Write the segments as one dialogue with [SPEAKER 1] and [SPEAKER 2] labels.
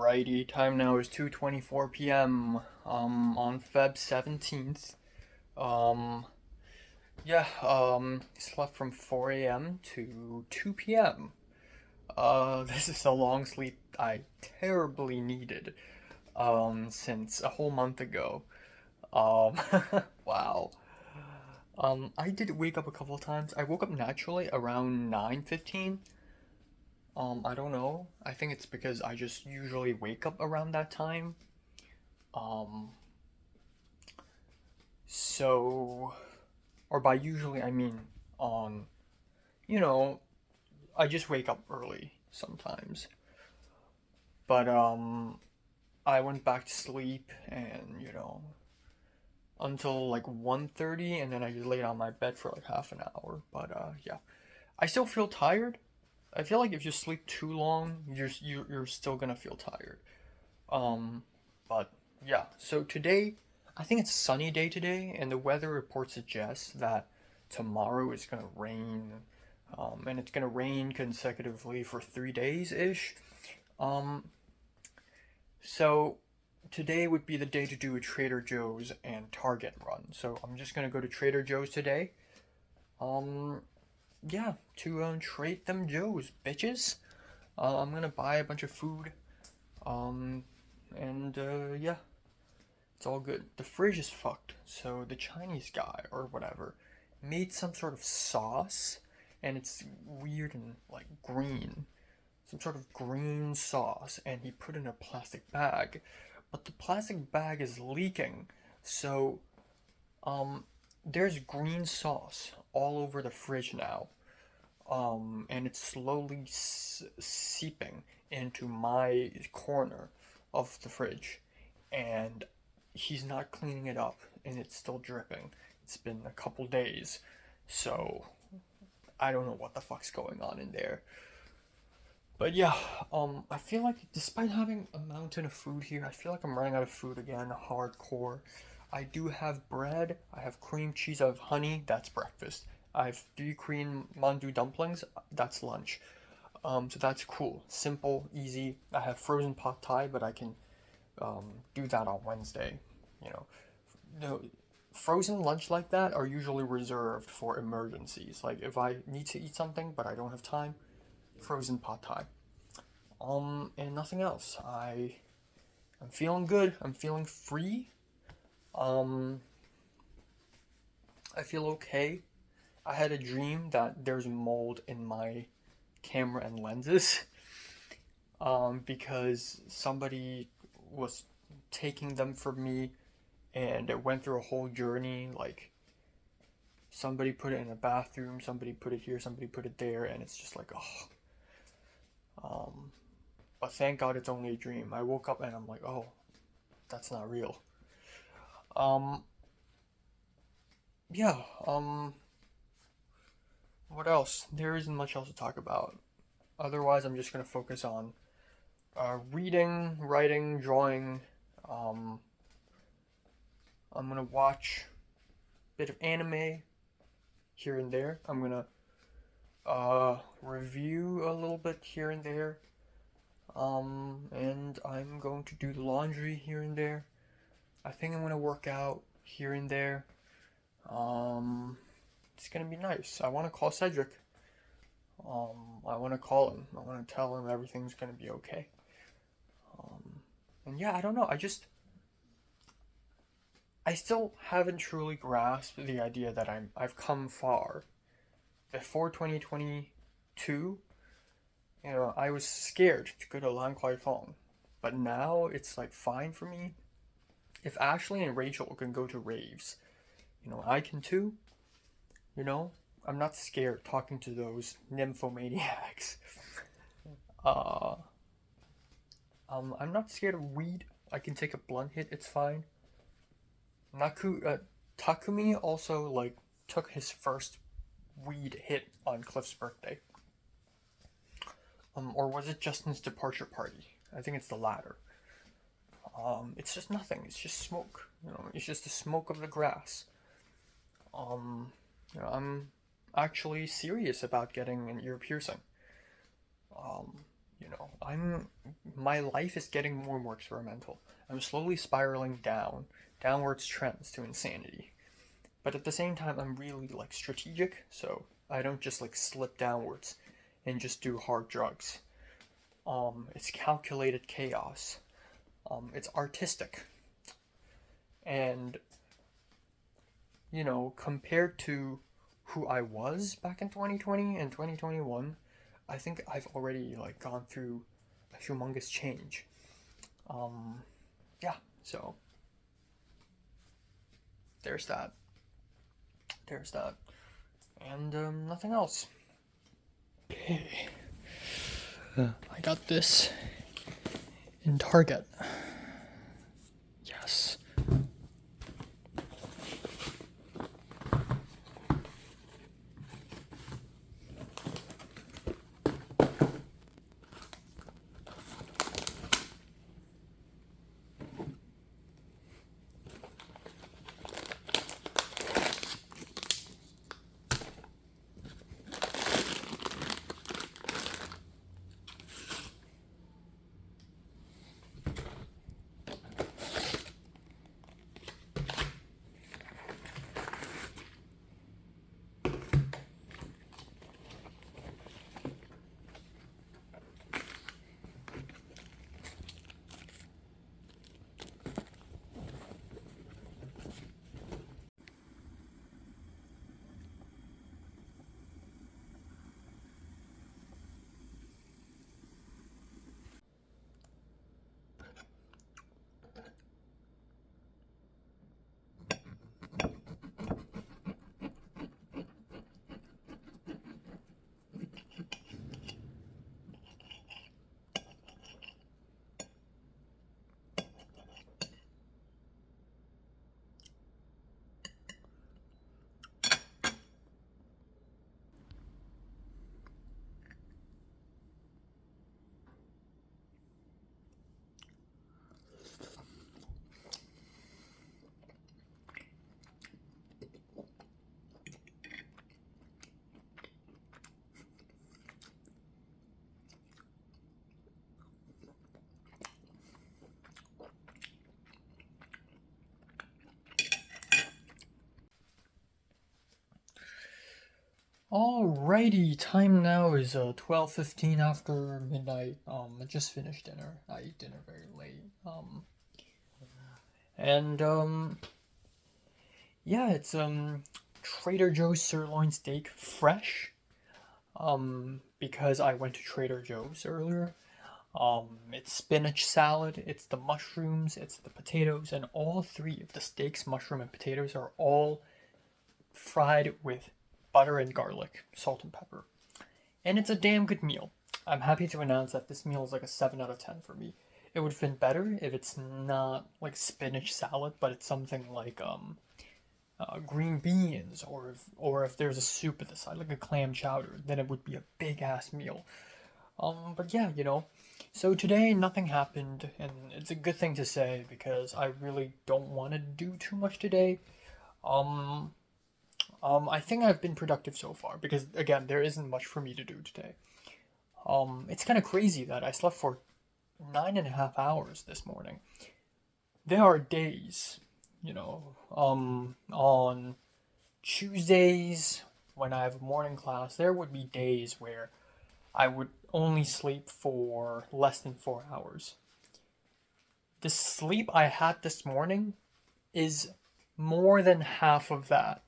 [SPEAKER 1] Alrighty, time now is 2:24 p.m. On Feb 17th. Um Slept from 4 a.m. to 2 p.m. This is a long sleep I terribly needed since a whole month ago. Um wow. I did wake up a couple of times. I woke up naturally around 9:15. I don't know. I think it's because I just usually wake up around that time. Um, so, or by usually I mean on, you know, I just wake up early sometimes. But I went back to sleep and until like 1:30, and then I just laid on my bed for like half an hour. But yeah, I still feel tired. I feel like if you sleep too long, you're still gonna feel tired. Um, but yeah, so today, I think it's a sunny day today, and the weather report suggests that tomorrow is gonna rain, and it's gonna rain consecutively for 3 days ish. Um, so today would be the day to do a Trader Joe's and Target run. So I'm just gonna go to Trader Joe's today. Um, yeah, to trade them Joe's, bitches. I'm gonna buy a bunch of food. Um, and yeah, it's all good. The fridge is fucked. So the Chinese guy or whatever made some sort of sauce, and it's weird and like green, some sort of green sauce, and he put it in a plastic bag, but the plastic bag is leaking. So um, there's green sauce all over the fridge now. And it's slowly seeping into my corner of the fridge, and he's not cleaning it up, and it's still dripping. It's been a couple days, so I don't know what the fuck's going on in there. But yeah, I feel like despite having a mountain of food here, I feel like I'm running out of food again, hardcore. I do have bread, I have cream cheese, I have honey, that's breakfast. I have 3 cream mandu dumplings, that's lunch. So that's cool, simple, easy. I have frozen pot thai, but I can do that on Wednesday. You know, no, frozen lunch like that are usually reserved for emergencies. Like if I need to eat something but I don't have time, frozen pot thai. And nothing else. I'm feeling good. I'm feeling free. Um, I feel okay. I had a dream that there's mold in my camera and lenses. Because somebody was taking them from me, and it went through a whole journey. Like somebody put it in a bathroom, somebody put it here, somebody put it there, and it's just like, oh. Um, but thank God it's only a dream. I woke up and I'm like, oh, that's not real. Um, yeah. What else? There isn't much else to talk about. Otherwise, I'm just gonna focus on reading, writing, drawing. Um, I'm gonna watch a bit of anime here and there. I'm gonna review a little bit here and there. And I'm going to do the laundry here and there. I think I'm gonna work out here and there. Um, it's gonna be nice. I want to call Cedric. I want to call him. I want to tell him everything's gonna be okay. And yeah, I don't know. I still haven't truly grasped the idea that I've come far. Before 2022, I was scared to go to Lan Kwai Fong, but now it's like fine for me. If Ashley and Rachel can go to raves, I can too. You know, I'm not scared talking to those nymphomaniacs. Uh, I'm not scared of weed. I can take a blunt hit. It's fine. Takumi also like took his first weed hit on Cliff's birthday. Or was it Justin's departure party? I think it's the latter. It's just nothing. It's just smoke. It's just the smoke of the grass. Um, I'm actually serious about getting an ear piercing. Um, my life is getting more and more experimental. I'm slowly spiraling downwards trends to insanity. But at the same time, I'm really like strategic, so I don't just like slip downwards and just do hard drugs. It's calculated chaos. It's artistic. And compared to who I was back in 2020 and 2021, I think I've already like gone through a humongous change. Um, yeah, so there's that. There's that. And nothing else. Okay. I got this in Target. Yes. Alrighty, time now is 12:15 after midnight. I just finished dinner. I ate dinner very late. And yeah, it's Trader Joe's sirloin steak fresh. Because I went to Trader Joe's earlier. It's spinach salad, it's the mushrooms, it's the potatoes, and all three of the steaks, mushroom, and potatoes are all fried with butter and garlic, salt and pepper. And it's a damn good meal. I'm happy to announce that this meal is like a 7 out of 10 for me. It would have been better if it's not like spinach salad, but it's something like green beans, or if there's a soup at the side, like a clam chowder, then it would be a big ass meal. But yeah, So today nothing happened, and it's a good thing to say because I really don't want to do too much today. Um, I think I've been productive so far because again, there isn't much for me to do today. It's kind of crazy that I slept for 9.5 hours this morning. There are days, on Tuesdays when I have a morning class, there would be days where I would only sleep for less than 4 hours. The sleep I had this morning is more than half of that,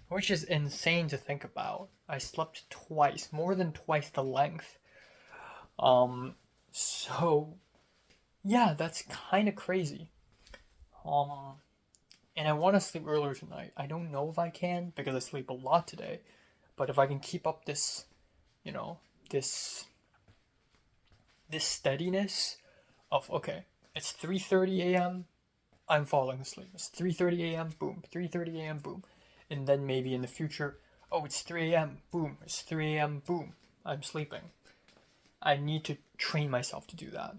[SPEAKER 1] which is insane to think about. I slept twice, more than twice the length. Um, so yeah, that's kind of crazy. Um, and I want to sleep earlier tonight. I don't know if I can because I sleep a lot today, but if I can keep up this, you know, this this steadiness of okay, it's 3:30 a.m. I'm falling asleep. It's 3:30 a.m. Boom. 3:30 a.m. Boom. And then maybe in the future, oh, it's 3 a.m. Boom. It's 3 a.m. Boom. I'm sleeping. I need to train myself to do that.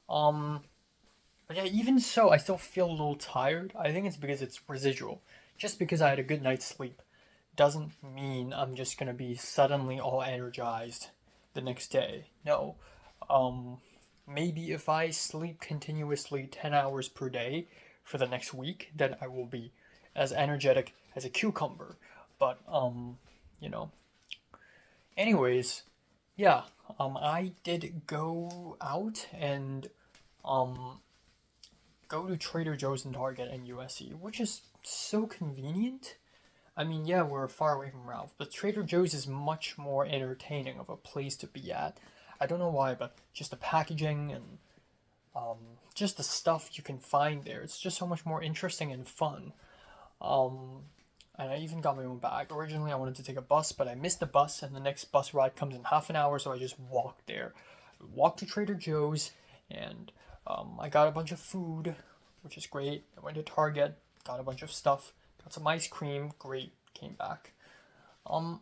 [SPEAKER 1] Um, but yeah, even so, I still feel a little tired. I think it's because it's residual. Just because I had a good night's sleep doesn't mean I'm just gonna be suddenly all energized the next day. No. Maybe if I sleep continuously 10 hours per day for the next week, then I will be as energetic as a cucumber. But, you know. Anyways, yeah, I did go out and, um, go to Trader Joe's and Target and USC, which is so convenient. I mean, yeah, we're far away from Ralph, but Trader Joe's is much more entertaining of a place to be at. I don't know why, but just the packaging and um, just the stuff you can find there, it's just so much more interesting and fun. Um, and I even got my own bag. Originally, I wanted to take a bus, but I missed the bus, and the next bus ride comes in half an hour, so I just walked there. Walked to Trader Joe's, and I got a bunch of food, which is great. I went to Target, got a bunch of stuff, got some ice cream, great, came back. Um,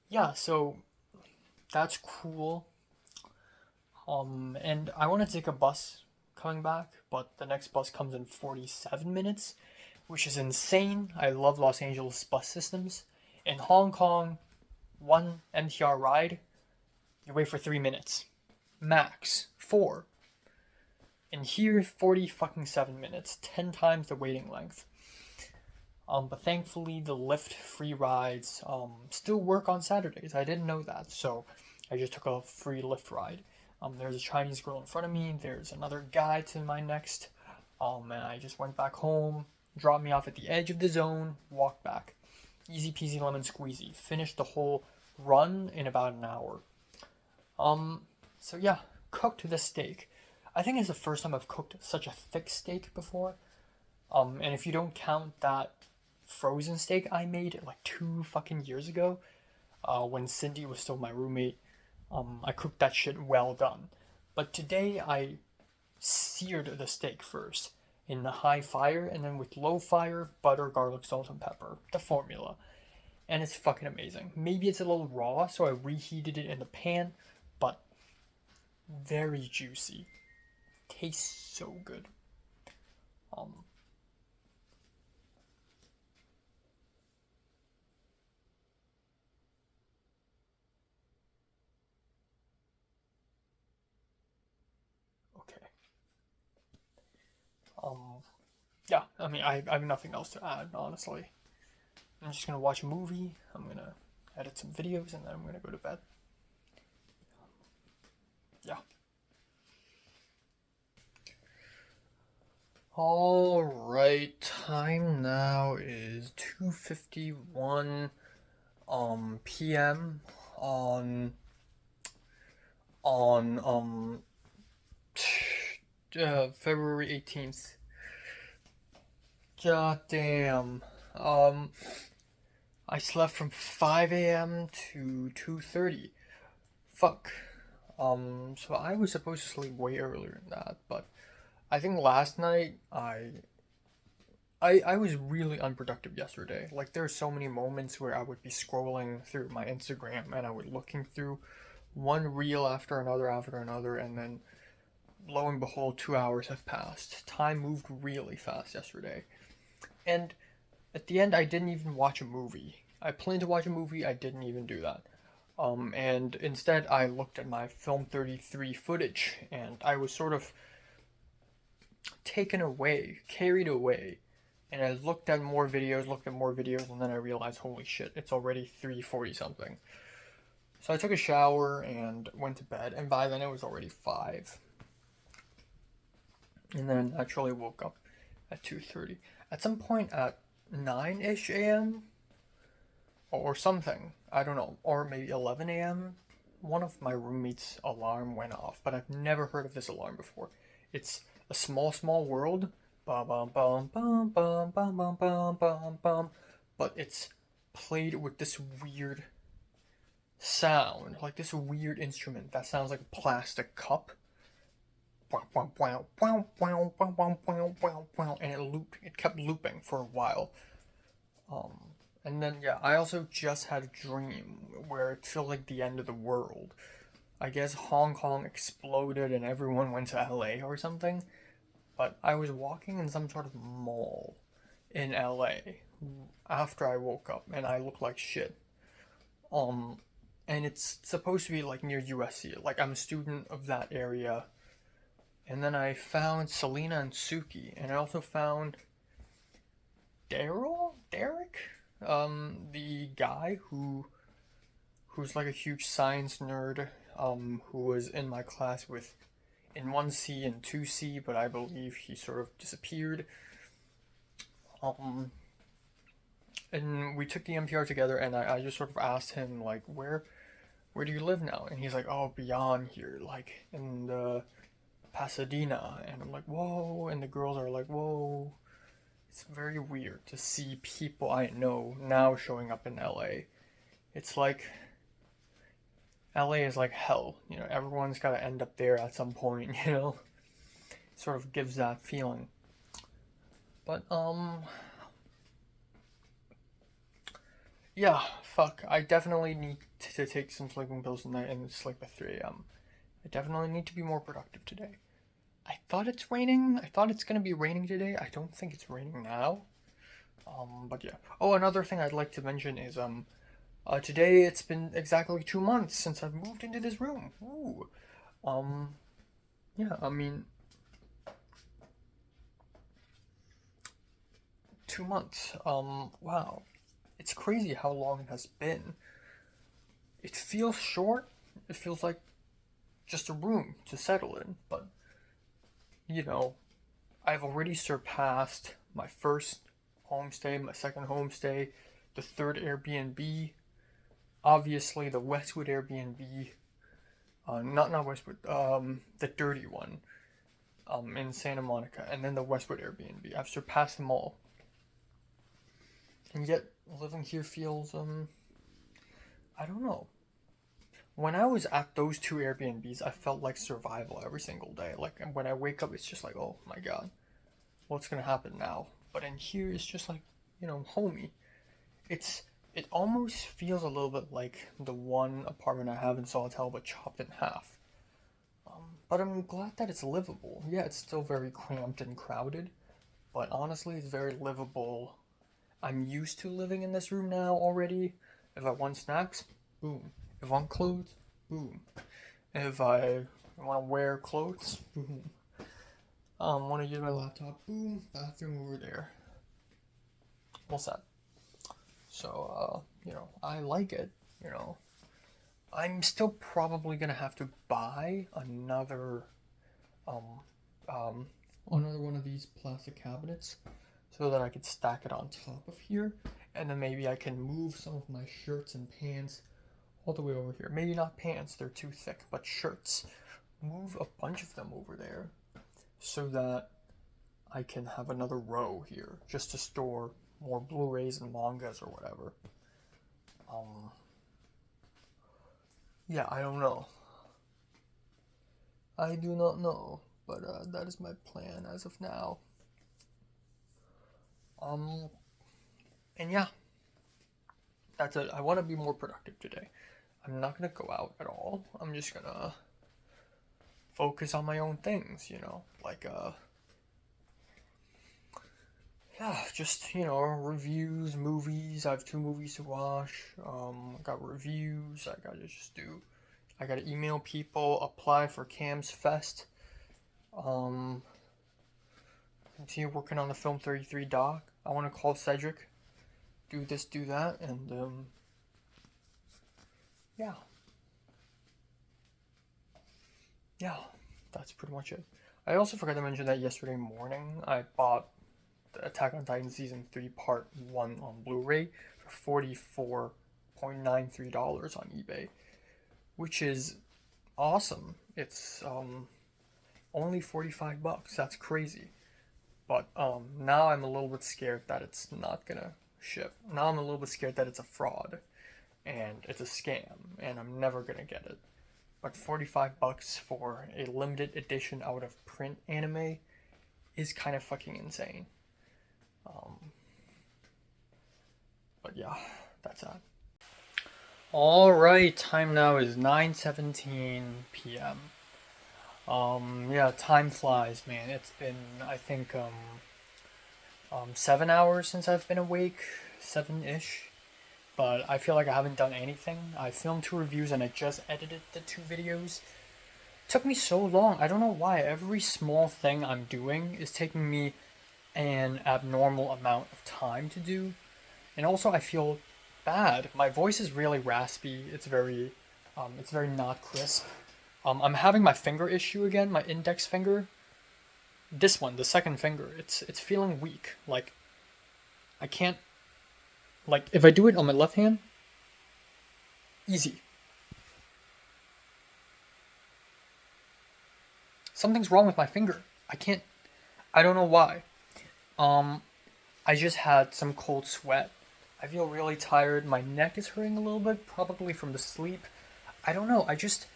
[SPEAKER 1] yeah, so that's cool. And I want to take a bus coming back, but the next bus comes in 47 minutes, which is insane. I love Los Angeles bus systems. In Hong Kong, one MTR ride, you wait for 3 minutes. Max. 4. And here, 40 fucking 7 minutes. 10 times the waiting length. But thankfully, the Lyft free rides still work on Saturdays. I didn't know that, so I just took a free Lyft ride. There's a Chinese girl in front of me. There's another guy to my next. And I just went back home, dropped me off at the edge of the zone, walked back. Easy peasy lemon squeezy. Finished the whole run in about an hour. So yeah, cooked the steak. I think it's the first time I've cooked such a thick steak before. And if you don't count that frozen steak I made like 2 fucking years ago, when Cindy was still my roommate, I cooked that shit well done. But today I seared the steak first in the high fire, and then with low fire, butter, garlic, salt, and pepper. The formula. And it's fucking amazing. Maybe it's a little raw, so I reheated it in the pan, but very juicy. Tastes so good. Um, okay. Um, yeah, I mean, I have nothing else to add, honestly. I'm just gonna watch a movie, I'm gonna edit some videos, and then I'm gonna go to bed. Yeah. Alright, time now is 2:51 PM on on February 18th. God damn. I slept from 5 a.m. to 2:30. Fuck. So I was supposed to sleep way earlier than that, but I think last night I was really unproductive yesterday. Like there's so many moments where I would be scrolling through my Instagram and I would looking through one reel after another, and then lo and behold, 2 hours have passed. Time moved really fast yesterday. And at the end, I didn't even watch a movie. I planned to watch a movie, I didn't even do that. And instead, I looked at my Film 33 footage, and I was sort of taken away, carried away. And I looked at more videos, and then I realized, holy shit, it's already 3:40 something. So I took a shower and went to bed, and by then it was already 5. And then I naturally woke up at 2:30. At some point at 9-ish a.m. or something, I don't know, or maybe 11 a.m., one of my roommates' alarm went off, but I've never heard of this alarm before. It's a small, small world, bum bum bum bum bum bum bum bum bum bum, but it's played with this weird sound, like this weird instrument that sounds like a plastic cup. And it kept looping for a while. Um, and then yeah, I also just had a dream where it felt like the end of the world. I guess Hong Kong exploded and everyone went to LA or something. But I was walking in some sort of mall in LA after I woke up, and I looked like shit. Um, and it's supposed to be like near USC. Like I'm a student of that area. And then I found Selena and Suki, and I also found Derek, the guy who's like a huge science nerd, who was in my class with in 1C and 2C, but I believe he sort of disappeared. Um, and we took the MTR together, and I just sort of asked him like, where do you live now? And he's like, oh, beyond here, like in the Pasadena. And I'm like, whoa. And the girls are like, whoa. It's very weird to see people I know now showing up in LA. It's like LA is like hell, you know, everyone's got to end up there at some point, you know. Sort of gives that feeling. But yeah, fuck. I definitely need to take some sleeping pills tonight and sleep at 3 a.m. I definitely need to be more productive today. I thought it's raining. I thought it's gonna be raining today. I don't think it's raining now. But yeah. Oh, another thing I'd like to mention is today it's been exactly 2 months since I've moved into this room. Ooh. Yeah. I mean, 2 months. Wow. It's crazy how long it has been. It feels short. It feels like just a room to settle in, but you know, I've already surpassed my first homestay, my second homestay, the third Airbnb, obviously the Westwood Airbnb, not Westwood, the dirty one, in Santa Monica, and then the Westwood Airbnb. I've surpassed them all, and yet living here feels, I don't know. When I was at those two Airbnbs, I felt like survival every single day. Like when I wake up, it's just like, oh my god, what's gonna happen now? But in here, it's just like, you know, homey. It almost feels a little bit like the one apartment I have in Sawtell, but chopped in half. But I'm glad that it's livable. Yeah, it's still very cramped and crowded, but honestly, it's very livable. I'm used to living in this room now already. If I want snacks, boom. If I want clothes, boom. If I want to wear clothes, boom. Want to use my laptop, boom. Bathroom over there. What's that? So, you know, I like it, you know. I'm still probably gonna have to buy um, another one of these plastic cabinets so that I could stack it on top of here, and then maybe I can move some of my shirts and pants all the way over here. Maybe not pants, they're too thick, but shirts. Move a bunch of them over there so that I can have another row here just to store more Blu-rays and mangas or whatever. Yeah, I don't know. I do not know, but that is my plan as of now. And yeah, that's it. I want to be more productive today. I'm not gonna go out at all. I'm just gonna focus on my own things, you know, like yeah, just, you know, reviews, movies. I have 2 movies to watch. Got reviews. I gotta email people, apply for Cam's Fest. Um, Continue working on the Film 33 doc. I want to call Cedric, do this, do that, and yeah. Yeah, that's pretty much it. I also forgot to mention that yesterday morning I bought the Attack on Titan Season 3 Part 1 on Blu-ray for $44.93 on eBay, which is awesome. It's only $45. That's crazy. But now I'm a little bit scared that it's not gonna ship. Now I'm a little bit scared that it's a fraud and it's a scam and I'm never gonna get it. But $45 for a limited edition out of print anime is kind of fucking insane. But yeah, that's that. Alright, time now is 9:17 p.m. Yeah, time flies, man. It's been, I think, 7 hours since I've been awake, 7-ish. but I feel like I haven't done anything. I filmed 2 reviews and I just edited the 2 videos. It took me so long. I don't know why. Every small thing I'm doing is taking me an abnormal amount of time to do. And also I feel bad. My voice is really raspy. It's very not crisp. I'm having my finger issue again, my index finger. This one, the second finger, it's feeling weak. Like I can't like if I do it on my left hand, easy. Something's wrong with my finger. I don't know why. Um I just had some cold sweat. I feel really tired. My neck is hurting a little bit, probably from the sleep. I don't know. I just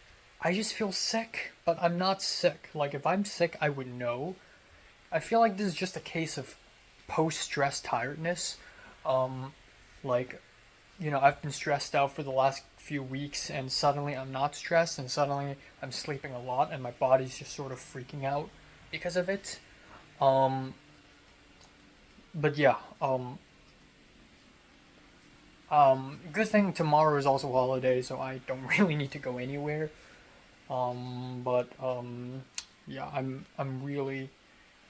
[SPEAKER 1] feel sick, but I'm not sick. Like if I'm sick, I would know. I feel like this is just a case of post-stress tiredness. Um, like, I've been stressed out for the last few weeks, and suddenly I'm not stressed, and suddenly I'm sleeping a lot, and my body's just sort of freaking out because of it. Um, but yeah, good thing tomorrow is also a holiday, so I don't really need to go anywhere. But yeah, I'm really,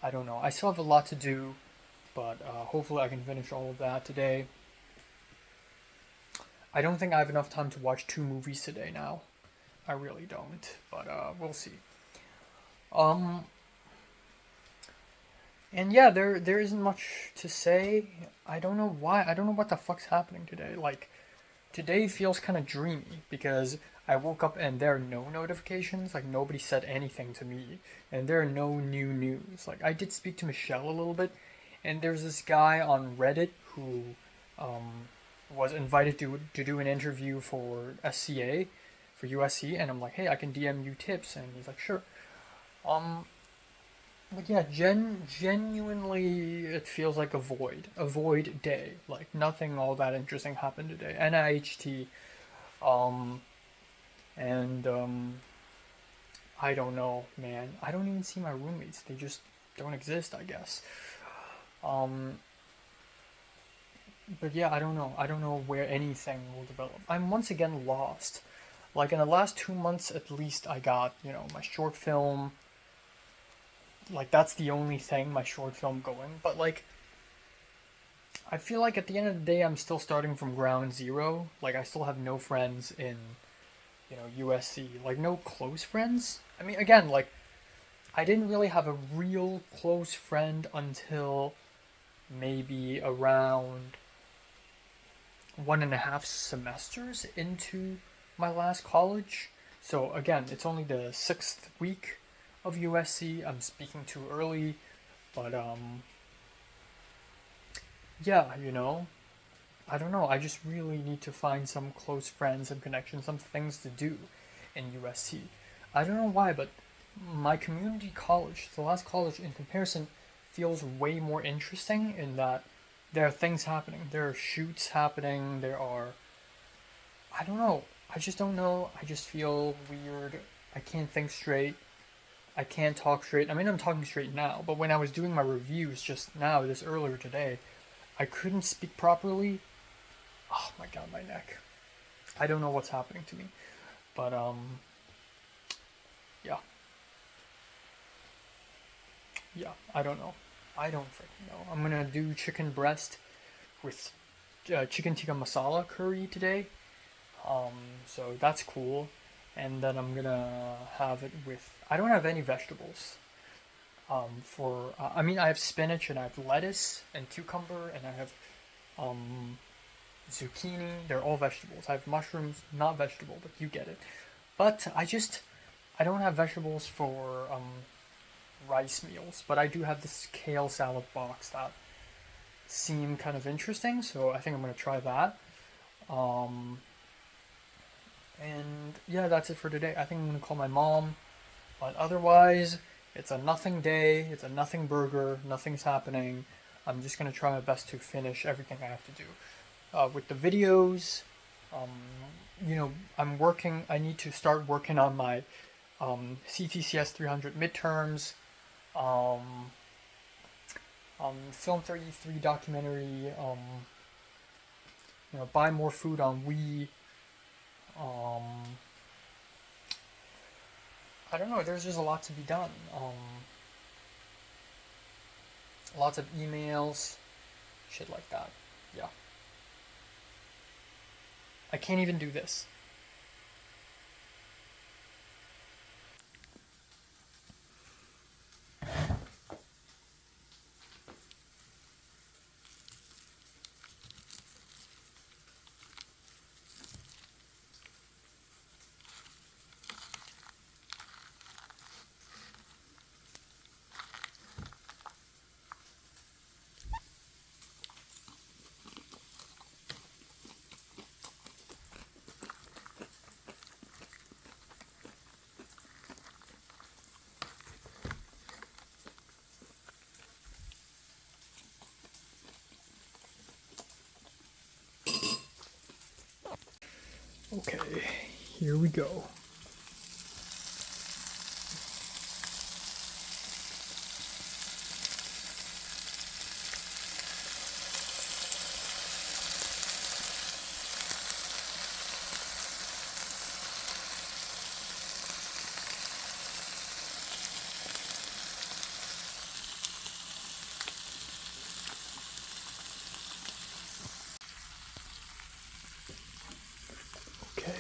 [SPEAKER 1] I don't know. I still have a lot to do, but hopefully I can finish all of that today. I don't think I have enough time to watch 2 movies today now. I really don't, but we'll see. Um, and yeah, there isn't much to say. I don't know why. I don't know what the fuck's happening today. Like today feels kind of dreamy because I woke up and there are no notifications. Like nobody said anything to me, and there are no new news. Like I did speak to Michelle a little bit, and there's this guy on Reddit who um, was invited to do an interview for SCA, for USC, and I'm like, hey, I can DM you tips, and he's like, sure. Um, but yeah, genuinely, it feels like a void day. Like nothing all that interesting happened today. NIHT, um, and I don't know, man. I don't even see my roommates. They just don't exist, I guess. Um, but yeah, I don't know. I don't know where anything will develop. I'm once again lost. Like in the last 2 months, at least, I got my short film. Like that's the only thing, my short film going. But like I feel like at the end of the day, I'm still starting from ground zero. Like I still have no friends in USC. Like no close friends. I mean, again, like I didn't really have a real close friend until maybe around 1.5 semesters into my last college. So again, it's only the 6th week of USC. I'm speaking too early, but yeah, I don't know. I just really need to find some close friends and connections, some things to do in USC. I don't know why, but my community college, the last college in comparison, feels way more interesting in that there are things happening. There are shoots happening. I don't know. I just don't know. I just feel weird. I can't think straight. I can't talk straight. I mean, I'm talking straight now, but when I was doing my reviews just now, this earlier today, I couldn't speak properly. Oh my god, my neck. I don't know what's happening to me. But yeah. Yeah, I don't know. I don't freaking know. I'm gonna do chicken breast with chicken tikka masala curry today. Um, so that's cool. And then I'm gonna have it with. I don't have any vegetables. I mean, I have spinach and I have lettuce and cucumber and I have um, zucchini. They're all vegetables. I have mushrooms, not vegetable, but you get it. But I don't have vegetables for rice meals, but I do have this kale salad box that seem kind of interesting, so I think I'm gonna try that. Um, and yeah, that's it for today. I think I'm gonna call my mom, but otherwise, it's a nothing day. It's a nothing burger. Nothing's happening. I'm just gonna try my best to finish everything I have to do. With the videos, um, I'm working. I need to start working on my CTCS 300 midterms. Um, Film 33 documentary, buy more food on Wii. Um, I don't know. There's just a lot to be done. Lots of emails, shit like that. Yeah. I can't even do this. Okay, here we go. Okay.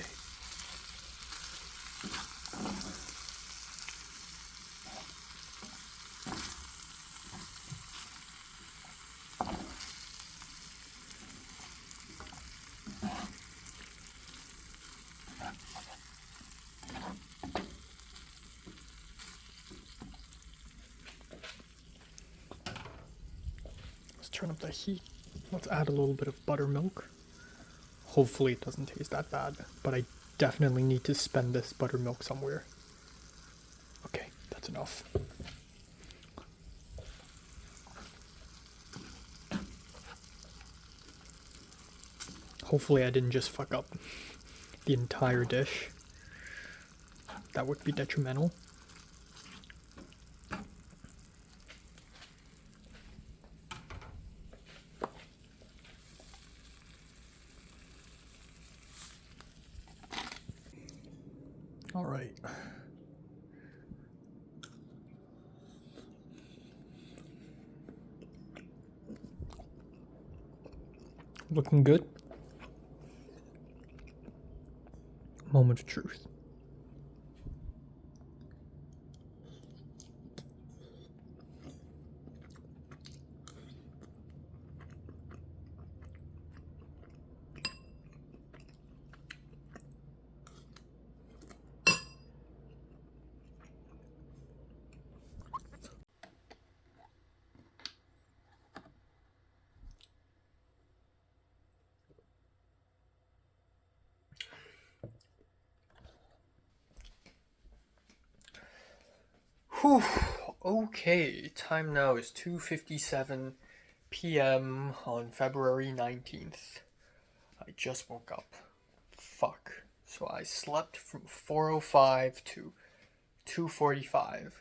[SPEAKER 1] Let's turn up the heat. Let's add a little bit of buttermilk. Hopefully it doesn't taste that bad, but I definitely need to spend this buttermilk somewhere. Okay, that's enough. Hopefully I didn't just fuck up the entire dish. That would be detrimental. All right. Looking good. Moment of truth. Whew. Okay, time now is 2:57 p.m. on February 19th. I just woke up. Fuck. So I slept from 4:05 to 2:45.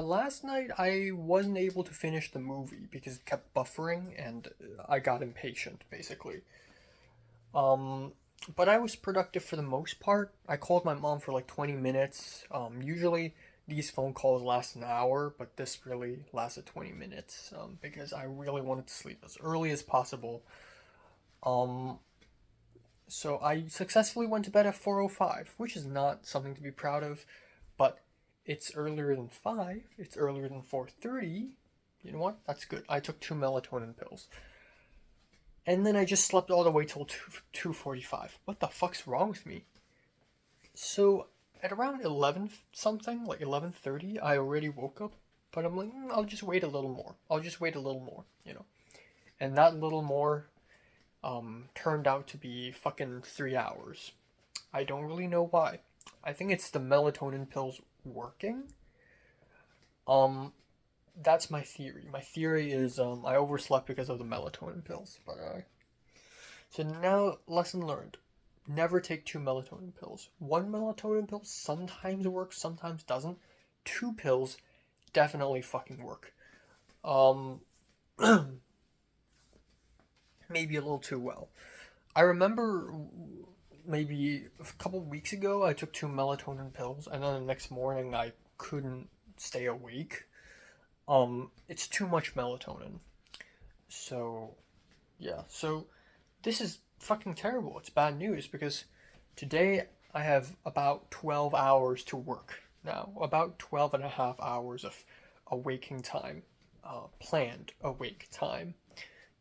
[SPEAKER 1] Last night I wasn't able to finish the movie because it kept buffering and I got impatient basically. Um, but I was productive for the most part. I called my mom for like 20 minutes. Usually these phone calls last an hour, but this really lasted 20 minutes because I really wanted to sleep as early as possible. Um, so I successfully went to bed at 4:05, which is not something to be proud of, but it's earlier than 5. It's earlier than 4:30. You know what? That's good. I took 2 melatonin pills. And then I just slept all the way till 2:45. What the fuck's wrong with me? So at around 11 something, like 11:30, I already woke up, but I'm like, I'll just wait a little more. I'll just wait a little more, you know. And that little more turned out to be fucking 3 hours. I don't really know why. I think it's the melatonin pills working. Um that's my theory. My theory is I overslept because of the melatonin pills, but so now, lesson learned. Never take 2 melatonin pills. 1 melatonin pill sometimes works, sometimes doesn't. 2 pills definitely fucking work. Um, maybe a little too well. I remember maybe a couple weeks ago I took 2 melatonin pills, and then the next morning I couldn't stay awake. It's too much melatonin. So, yeah. So, this is fucking terrible. It's bad news because today I have about 12 hours to work now. About 12 and a half hours of awaking time, planned awake time,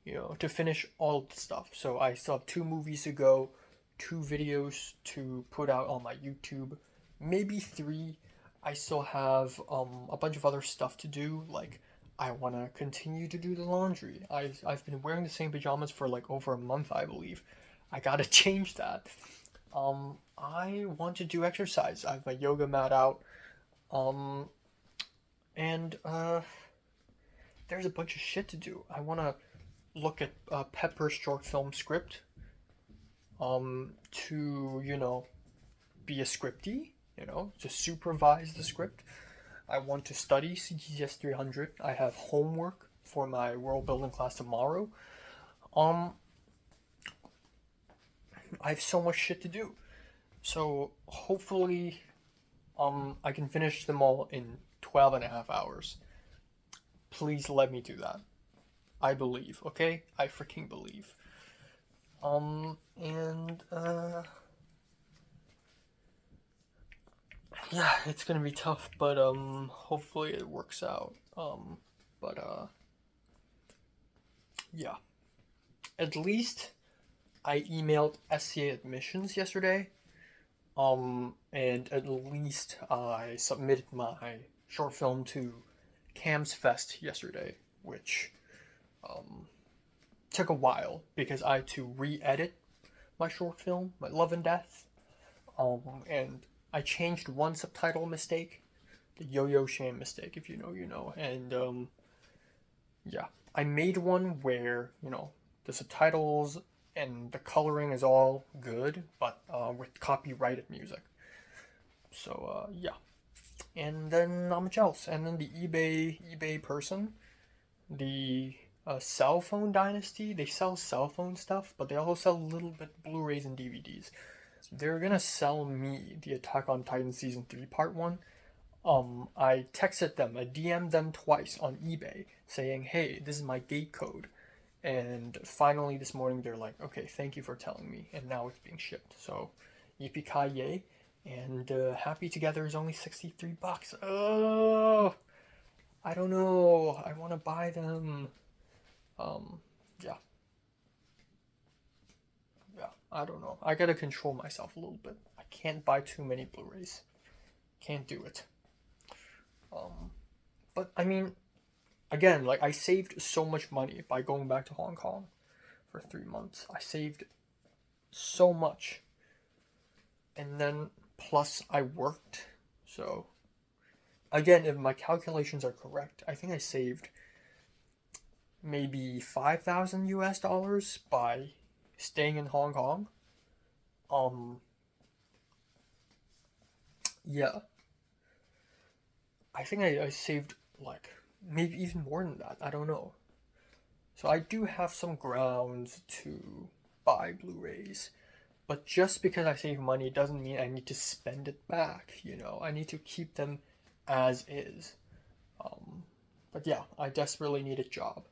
[SPEAKER 1] to finish all the stuff. So I still have 2 movies to go, 2 videos to put out on my YouTube, maybe 3. I still have a bunch of other stuff to do, like I want to continue to do the laundry. I've been wearing the same pajamas for like over a month, I believe. I gotta change that. I want to do exercise. I have my yoga mat out. Um, and there's a bunch of shit to do. I want to look at Pepper's short film script. To be a scriptie. To supervise the script. I want to study CTCS 300. I have homework for my world building class tomorrow. Um, I have so much shit to do. So hopefully, I can finish them all in 12 and a half hours. Please let me do that. I believe, okay? I freaking believe. And, yeah, it's gonna be tough, but, hopefully it works out. But, yeah. At least I emailed SCA admissions yesterday. And at least I submitted my short film to Cam's Fest yesterday, which, took a while because I had to re-edit my short film, my Love and Death. And I changed one subtitle mistake, the Yo-Yo Shame mistake, if you know, you know. And, yeah, I made one where, the subtitles and the coloring is all good, but with copyrighted music. So, yeah. And then not much else. And then the eBay person, the cell phone dynasty, they sell cell phone stuff, but they also sell a little bit Blu-rays and DVDs. They're gonna sell me the Attack on Titan Season 3 Part 1. I texted them, I DM'd them twice on eBay saying, hey, this is my gate code. And finally this morning they're like, okay, thank you for telling me. And now it's being shipped. So, yippee-ki-yay. And Happy Together is only $63. Oh, I don't know. I want to buy them. Yeah. Yeah, I don't know. I gotta control myself a little bit. I can't buy too many Blu-rays. Can't do it. But I mean, again, like I saved so much money by going back to Hong Kong for 3 months. I saved so much. And then plus I worked. So again, if my calculations are correct, I think I saved maybe $5,000 US by staying in Hong Kong. Yeah. I think I saved like maybe even more than that. I don't know. So I do have some grounds to buy Blu-rays. But just because I save money doesn't mean I need to spend it back, I need to keep them as is. But yeah, I desperately need a job.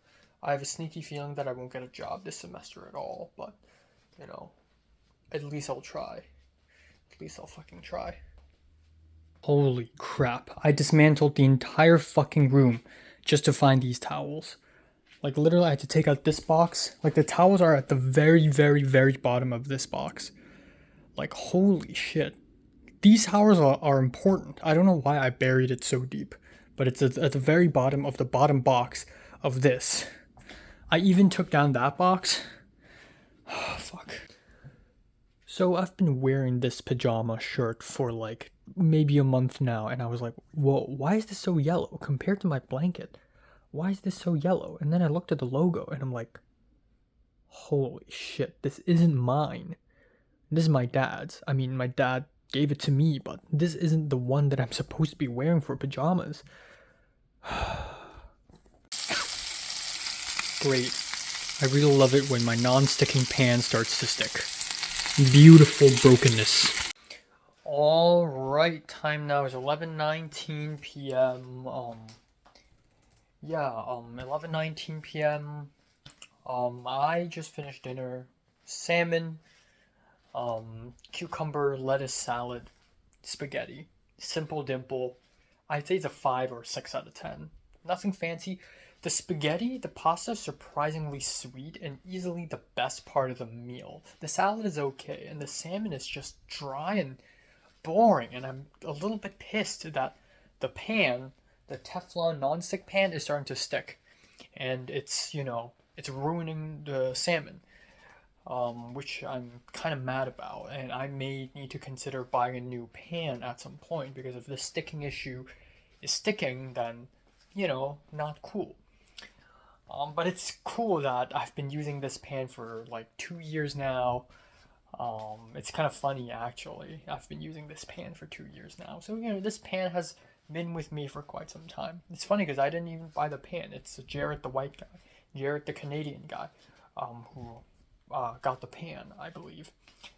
[SPEAKER 1] I have a sneaky feeling that I won't get a job this semester at all, but, at least I'll try. At least I'll fucking try. Holy crap. I dismantled the entire fucking room just to find these towels. Like, literally, I had to take out this box. Like, the towels are at the very, very, very bottom of this box. Like, holy shit. These towels are important. I don't know why I buried it so deep. But it's at the very bottom of the bottom box of this. I even took down that box. Oh, fuck. So, I've been wearing this pajama shirt for, like, maybe a month now. And I was like, whoa, why is this so yellow compared to my blanket? Why is this so yellow? And then I looked at the logo and I'm like, holy shit, this isn't mine. This is my dad's. I mean, my dad gave it to me, but this isn't the one that I'm supposed to be wearing for pajamas. Great. I really love it when my non-sticking pan starts to stick. Beautiful brokenness. All right, time now is 11:19 p.m. 11:19 p.m. I just finished dinner. Salmon, cucumber, lettuce salad, spaghetti. Simple dimple. I'd say it's a 5 or 6 out of 10. Nothing fancy. The spaghetti, the pasta, surprisingly sweet and easily the best part of the meal. The salad is okay, and the salmon is just dry and boring. And I'm a little bit pissed that the pan, the Teflon non-stick pan, is starting to stick, and it's ruining the salmon. Which I'm kind of mad about, and I may need to consider buying a new pan at some point because if this sticking issue is sticking, then not cool. But it's cool that I've been using this pan for like 2 years now. It's kind of funny actually. I've been using this pan for 2 years now, so this pan has been with me for quite some time. It's funny because I didn't even buy the pan. It's Jarrett, the white guy, Jarrett, the Canadian guy, who got the pan, I believe,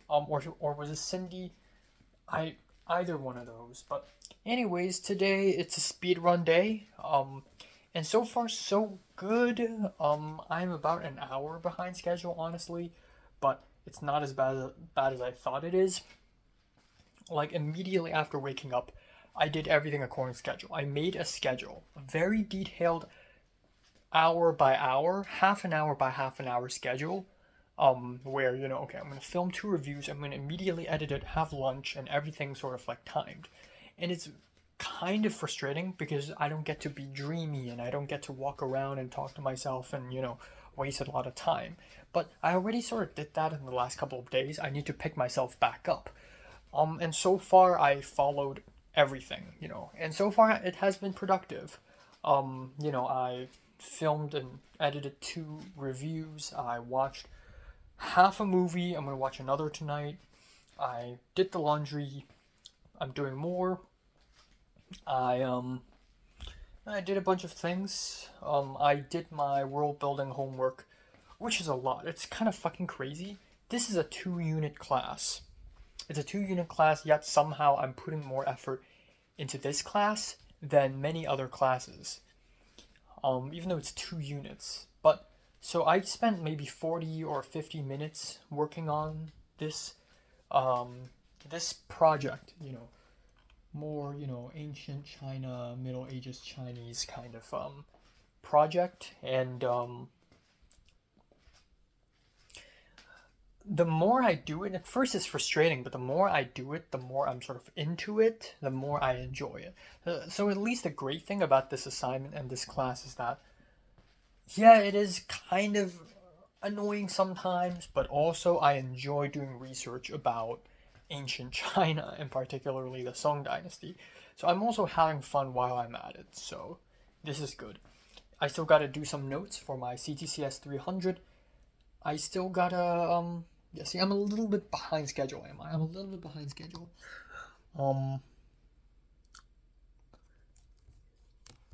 [SPEAKER 1] or was it Cindy? Either one of those. But anyways, today it's a speed run day. And so far so good. I'm about an hour behind schedule, honestly, but it's not as bad as I thought it is. Like immediately after waking up, I did everything according to schedule. I made a schedule, a very detailed hour by hour, half an hour by half an hour schedule. Where okay, I'm gonna film 2 reviews, I'm gonna immediately edit it, have lunch, and everything sort of like timed. And it's kind of frustrating because I don't get to be dreamy and I don't get to walk around and talk to myself and waste a lot of time. But I already sort of did that in the last couple of days. I need to pick myself back up. And so far I followed everything, and so far it has been productive. I filmed and edited 2 reviews. I watched half a movie. I'm gonna watch another tonight. I did the laundry. I'm doing more. I did a bunch of things. I did my world building homework, which is a lot. It's kind of fucking crazy. This is a 2-unit class. It's a 2-unit class, yet somehow I'm putting more effort into this class than many other classes. Even though it's 2 units. But so I spent maybe 40 or 50 minutes working on this this project, more, ancient China, Middle Ages Chinese kind of project. And the more I do it, at first it's frustrating, but the more I do it, the more I'm sort of into it, the more I enjoy it. So at least the great thing about this assignment and this class is that, yeah, it is kind of annoying sometimes, but also I enjoy doing research about ancient China and particularly the Song Dynasty. So I'm also having fun while I'm at it, so this is good. I still gotta do some notes for my CTCS 300. I still gotta, yeah, see, I'm a little bit behind schedule, am I? I'm a little bit behind schedule.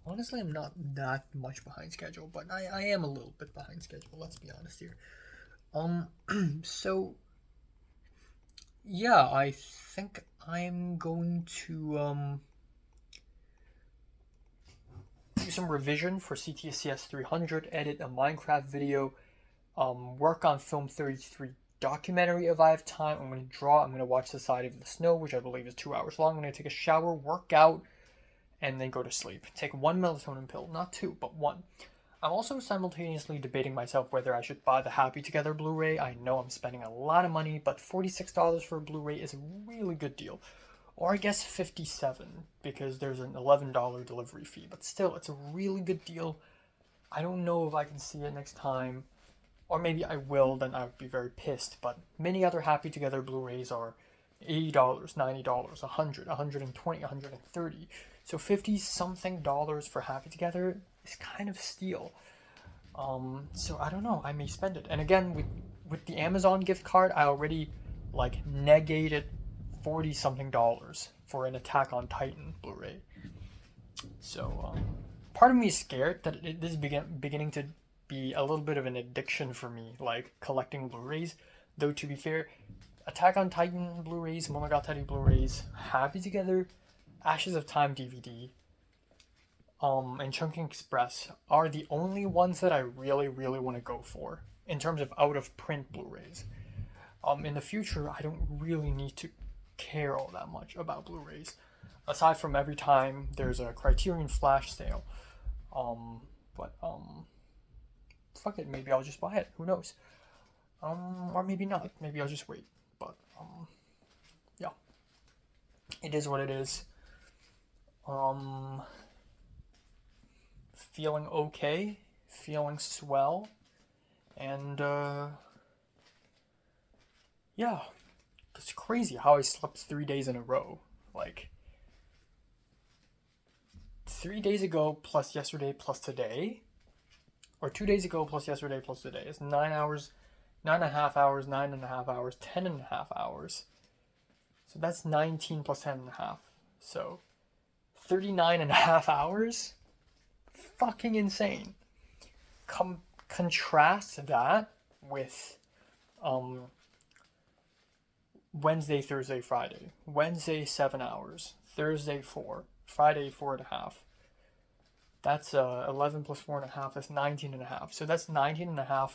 [SPEAKER 1] Honestly, I'm not that much behind schedule, but I am a little bit behind schedule, let's be honest here. So, yeah, I think I'm going to, do some revision for CTCS 300, edit a Minecraft video, work on Film 33 documentary if I have time. I'm going to draw. I'm going to watch The Side of the Snow, which I believe is 2 hours long. I'm going to take a shower, work out, and then go to sleep. Take 1 melatonin pill, not 2, but 1. I'm also simultaneously debating myself whether I should buy the Happy Together Blu-ray. I know I'm spending a lot of money, but $46 for a Blu-ray is a really good deal. Or I guess $57 because there's an $11 delivery fee, but still, it's a really good deal. I don't know if I can see it next time. Or maybe I will, then I would be very pissed. But many other Happy Together Blu-rays are $80, $90, $100, $120, $130. So $50-something for Happy Together is kind of steal. So I don't know. I may spend it. And again, with the Amazon gift card, I already negated $40-something for an Attack on Titan Blu-ray. So part of me is scared that this is beginning to be a little bit of an addiction for me, like collecting Blu-rays. Though to be fair, Attack on Titan Blu-rays, Monogatari Blu-rays, Happy Together, Ashes of Time DVD, and Chunking Express are the only ones that I really, really want to go for in terms of out of print Blu-rays. In the future, I don't really need to care all that much about Blu-rays, aside from every time there's a Criterion Flash sale. But fuck it, maybe I'll just buy it. Who knows? Or maybe not. Maybe I'll just wait. But yeah, it is what it is. Feeling okay, feeling swell, and yeah, it's crazy how I slept 3 days in a row. Like 3 days ago plus yesterday plus today, or 2 days ago plus yesterday plus today is 9 hours, 9.5 hours, 9.5 hours, 10.5 hours. So that's 19 plus 10.5. So 39.5 hours. Fucking insane. Contrast that with Wednesday, Thursday, Friday. Wednesday 7 hours. Thursday 4. Friday 4.5. That's 11 plus 4.5. That's 19.5. So that's 19.5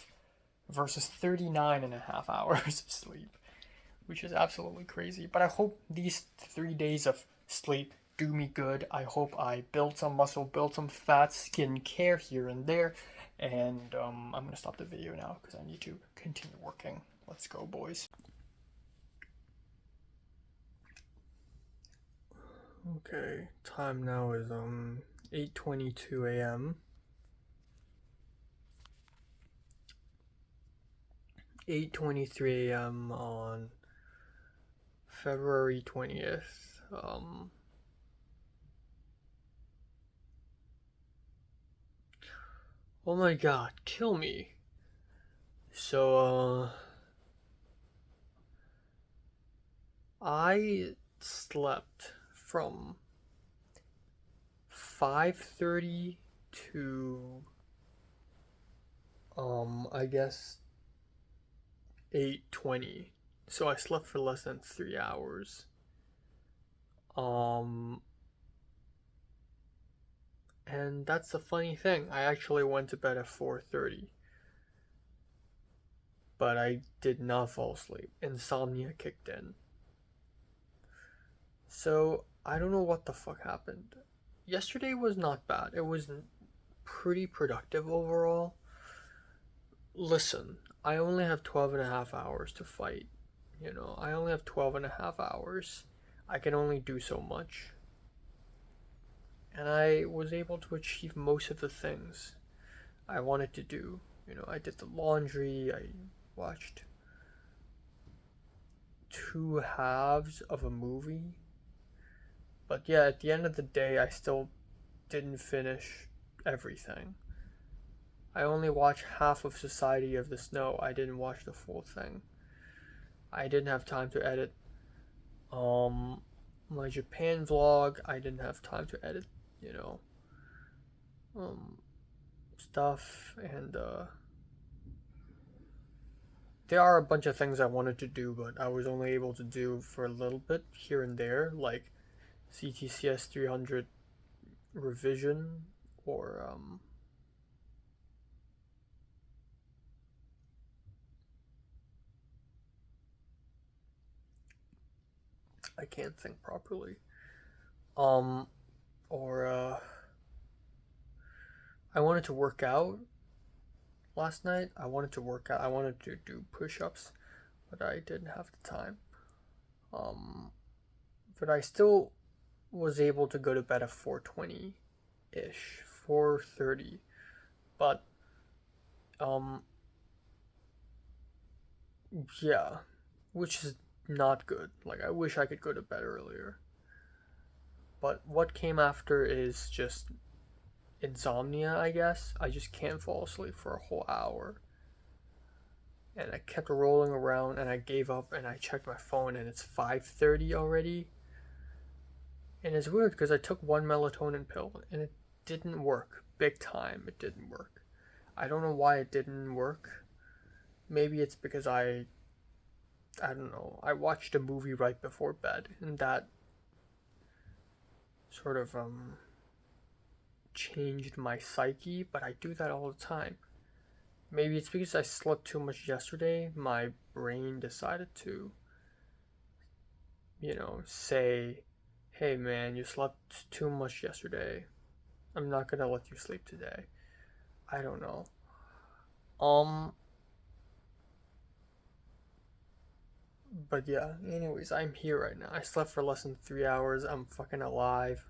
[SPEAKER 1] versus 39.5 hours of sleep, which is absolutely crazy. But I hope these 3 days of sleep do me good. I hope I build some muscle, build some fat, skin care here and there. And I'm going to stop the video now because I need to continue working. Let's go, boys. Okay, time now is 8:22 a.m. 8:23 a.m. on February 20th. Oh my god, kill me. So, I slept from 5:30 to, I guess 8:20. So I slept for less than 3 hours. And that's the funny thing. I actually went to bed at 4:30. But I did not fall asleep. Insomnia kicked in. So I don't know what the fuck happened. Yesterday was not bad. It was pretty productive overall. Listen, I only have 12.5 hours to fight. I only have 12.5 hours. I can only do so much. And I was able to achieve most of the things I wanted to do. I did the laundry, I watched 2 halves of a movie. But yeah, at the end of the day, I still didn't finish everything. I only watched half of Society of the Snow. I didn't watch the full thing. I didn't have time to edit my Japan vlog. I didn't have time to edit, stuff, and there are a bunch of things I wanted to do, but I was only able to do for a little bit here and there, like CTCS 300 revision, or I can't think properly. Or I wanted to work out last night. I wanted to work out. I wanted to do push-ups, but I didn't have the time. But I still was able to go to bed at 4:20-ish, 4:30. But yeah, which is not good. Like, I wish I could go to bed earlier. But what came after is just insomnia, I guess. I just can't fall asleep for a whole hour. And I kept rolling around, and I gave up, and I checked my phone, and it's 5:30 already. And it's weird because I took one melatonin pill, and it didn't work. Big time, it didn't work. I don't know why it didn't work. Maybe it's because I don't know. I watched a movie right before bed, and that sort of changed my psyche, but I do that all the time. Maybe it's because I slept too much yesterday. My brain decided to, say, hey man, you slept too much yesterday. I'm not gonna let you sleep today. I don't know. Um, but yeah, anyways, I'm here right now. I slept for less than 3 hours. I'm fucking alive.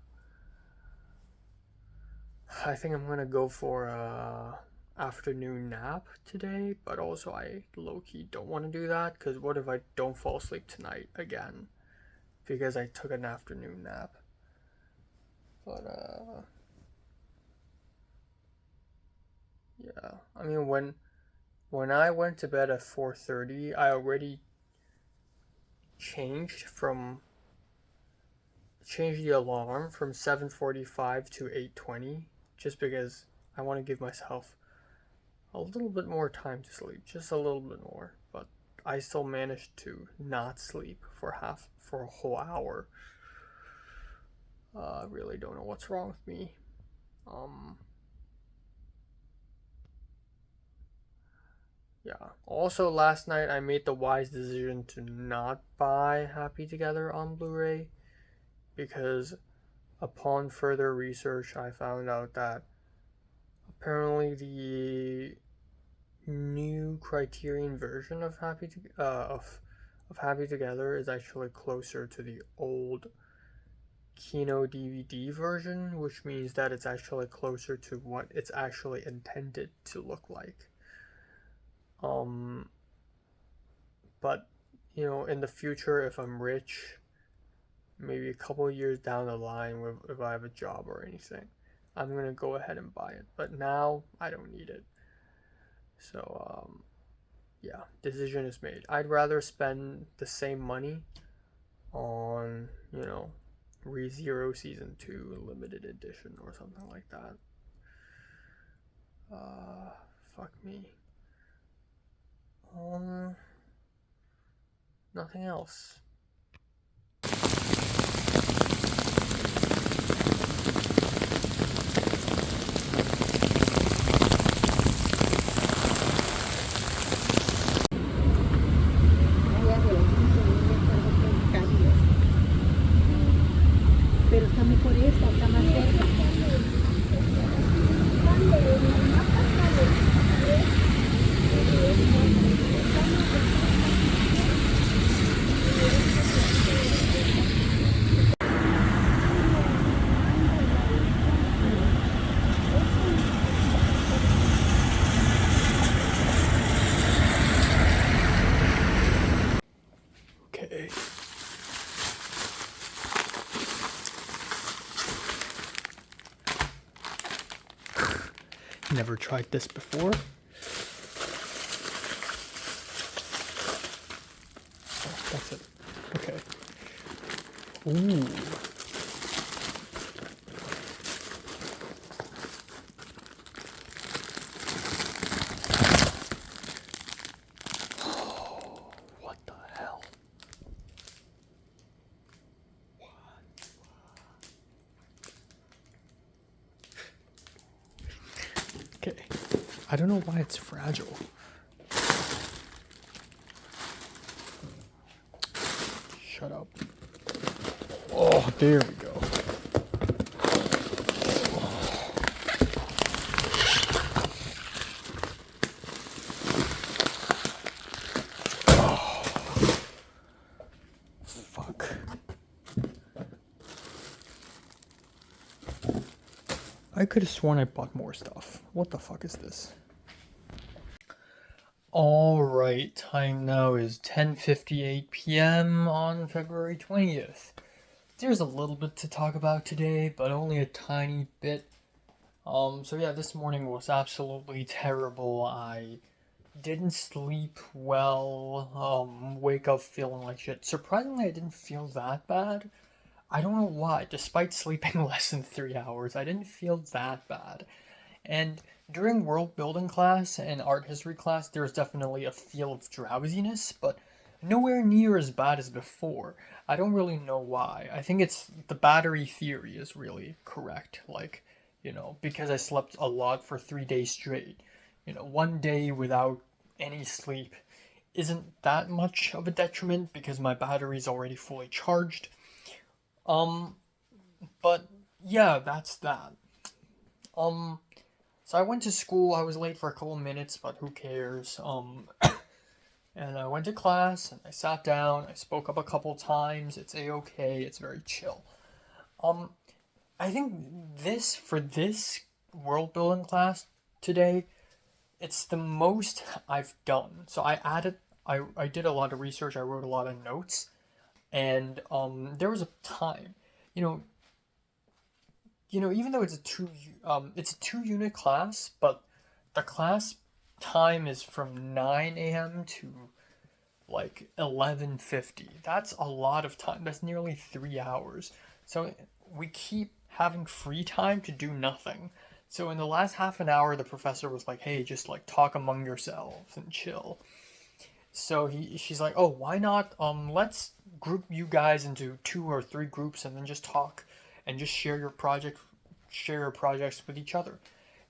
[SPEAKER 1] I think I'm gonna go for a afternoon nap today, but also I low key don't want to do that because what if I don't fall asleep tonight again because I took an afternoon nap? But yeah. I mean when I went to bed at 4:30, I already changed the alarm from 7:45 to 8:20 just because I want to give myself a little bit more time to sleep, just a little bit more. But I still managed to not sleep for a whole hour. I really don't know what's wrong with me. Um, yeah. Also, last night I made the wise decision to not buy Happy Together on Blu-ray because upon further research, I found out that apparently the new Criterion version of Happy Together is actually closer to the old Kino DVD version, which means that it's actually closer to what it's actually intended to look like. Um, but in the future, if I'm rich, maybe a couple of years down the line, if I have a job or anything, I'm gonna go ahead and buy it. But now I don't need it. So yeah, decision is made. I'd rather spend the same money on ReZero Season 2 limited edition or something like that. Fuck me. Nothing else.
[SPEAKER 2] Pero está mejor esta, está más cerca.
[SPEAKER 1] Okay. Never tried this before. Oh, that's it. Okay. Ooh. What the hell? Okay. I don't know why it's fragile. Shut up. Oh, there we go. Fuck. I could have sworn I bought more stuff. What the fuck is this? Alright, time now is 10:58 p.m. on February 20th. There's a little bit to talk about today, but only a tiny bit. So yeah, this morning was absolutely terrible. I didn't sleep well, wake up feeling like shit. Surprisingly, I didn't feel that bad. I don't know why, despite sleeping less than 3 hours, I didn't feel that bad. And during world building class and art history class, there's definitely a feel of drowsiness, but nowhere near as bad as before. I don't really know why. I think it's the battery theory is really correct. Like, because I slept a lot for 3 days straight. One day without any sleep isn't that much of a detriment because my battery's already fully charged. Um, but yeah, that's that. Um, so I went to school. I was late for a couple minutes, but who cares? And I went to class and I sat down. I spoke up a couple times. It's a-okay. It's very chill. Um, I think for this world building class today, it's the most I've done. So I did a lot of research. I wrote a lot of notes, and there was a time, you know, even though it's a 2 unit class, but the class time is from 9 a.m. to like 11:50. That's a lot of time. That's nearly 3 hours. So we keep having free time to do nothing. So in the last half an hour, the professor was like, "Hey, just like talk among yourselves and chill." So she's like, "Oh, why not? Let's group you guys into 2 or 3 groups and then just talk and just share your projects with each other."